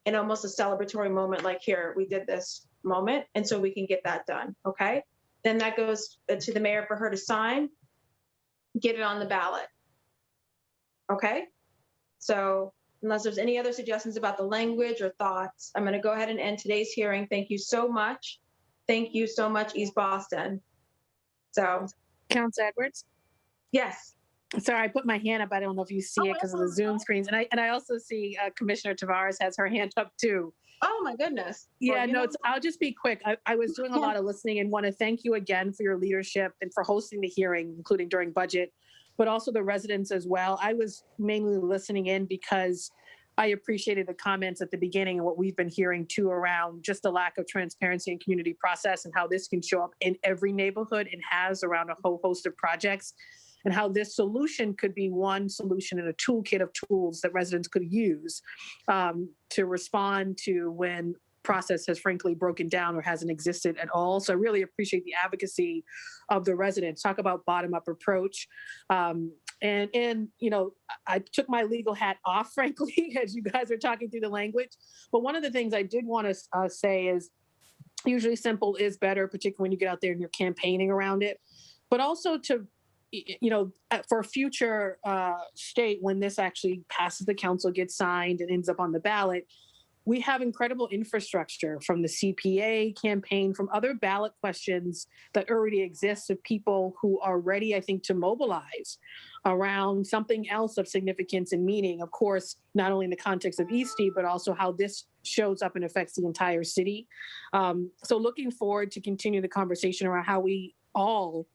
[SPEAKER 1] in almost a celebratory moment, like here, we did this moment, and so we can get that done, okay? Then that goes to the mayor for her to sign, get it on the ballot, okay? So unless there's any other suggestions about the language or thoughts, I'm gonna go ahead and end today's hearing. Thank you so much. Thank you so much, East Boston. So.
[SPEAKER 14] Councilor Edwards?
[SPEAKER 1] Yes.
[SPEAKER 14] Sorry, I put my hand up. I don't know if you see it because of the Zoom screens. And I also see Commissioner Tavares has her hand up too.
[SPEAKER 1] Oh my goodness.
[SPEAKER 14] Yeah, well, no, I'll just be quick. I was doing a lot of listening and want to thank you again for your leadership and for hosting the hearing, including during budget, but also the residents as well. I was mainly listening in because I appreciated the comments at the beginning and what we've been hearing too around just the lack of transparency and community process and how this can show up in every neighborhood and has around a whole host of projects, and how this solution could be one solution in a toolkit of tools that residents could use to respond to when process has frankly broken down or hasn't existed at all. So I really appreciate the advocacy of the residents. Talk about bottom-up approach. And you know, I took my legal hat off, frankly, as you guys are talking through the language. But one of the things I did want to say is usually simple is better, particularly when you get out there and you're campaigning around it. But also to, you know, for a future state, when this actually passes the council, gets signed and ends up on the ballot, we have incredible infrastructure from the CPA campaign, from other ballot questions that already exist of people who are ready, I think, to mobilize around something else of significance and meaning. Of course, not only in the context of Eastie, but also how this shows up and affects the entire city. So looking forward to continue the conversation around how we all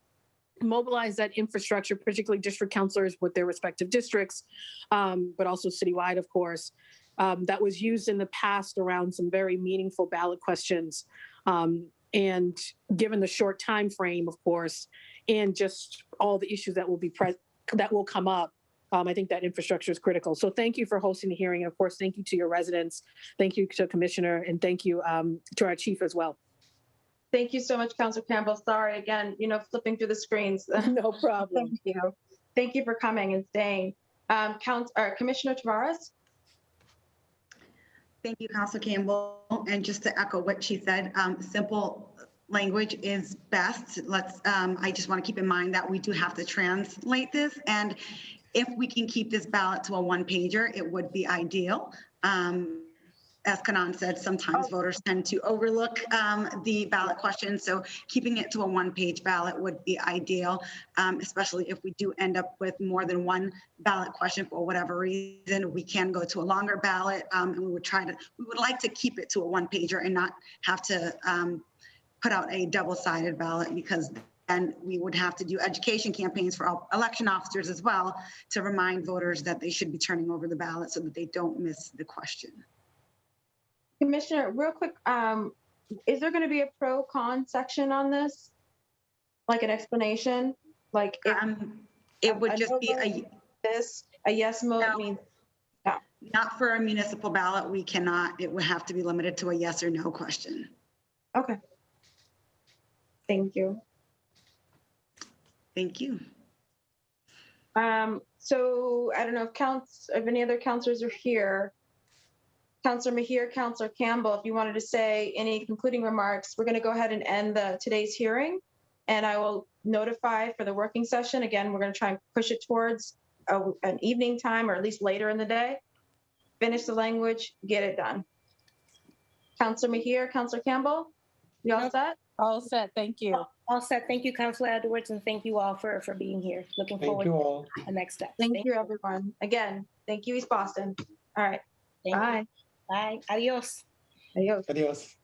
[SPEAKER 14] mobilize that infrastructure, particularly district councilors with their respective districts, but also citywide, of course, that was used in the past around some very meaningful ballot questions. And given the short time frame, of course, and just all the issues that will be that will come up, I think that infrastructure is critical. So thank you for hosting the hearing. And of course, thank you to your residents. Thank you to Commissioner, and thank you to our chief as well.
[SPEAKER 1] Thank you so much, Councilor Campbell. Sorry again, flipping through the screens.
[SPEAKER 14] No problem.
[SPEAKER 1] Thank you. Thank you for coming and staying. Commissioner Tavares.
[SPEAKER 3] Thank you, Councilor Campbell. And just to echo what she said, simple language is best. I just want to keep in mind that we do have to translate this. And if we can keep this ballot to a one-pager, it would be ideal. As Kanan said, sometimes voters tend to overlook the ballot question. So keeping it to a one-page ballot would be ideal, especially if we do end up with more than one ballot question for whatever reason. We can go to a longer ballot, and we would like to keep it to a one-pager and not have to put out a double-sided ballot, because then we would have to do education campaigns for all election officers as well to remind voters that they should be turning over the ballot so that they don't miss the question.
[SPEAKER 1] Commissioner, real quick, is there going to be a pro-con section on this? Like an explanation? Like if
[SPEAKER 3] it would just be
[SPEAKER 1] a yes vote means no.
[SPEAKER 3] Not for a municipal ballot. We cannot. It would have to be limited to a yes or no question.
[SPEAKER 1] Okay. Thank you.
[SPEAKER 3] Thank you.
[SPEAKER 1] So I don't know if any other counselors are here. Councilor Mejia, Councilor Campbell, if you wanted to say any concluding remarks, we're going to go ahead and end today's hearing, and I will notify for the working session. Again, we're going to try and push it towards an evening time, or at least later in the day. Finish the language, get it done. Councilor Mejia, Councilor Campbell, you all set?
[SPEAKER 14] All set. Thank you.
[SPEAKER 2] All set. Thank you, Councilor Edwards, and thank you all for being here. Looking forward to the next step.
[SPEAKER 1] Thank you, everyone. Again, thank you, East Boston. All right. Bye.
[SPEAKER 2] Bye. Adios.
[SPEAKER 1] Adios.
[SPEAKER 13] Adios.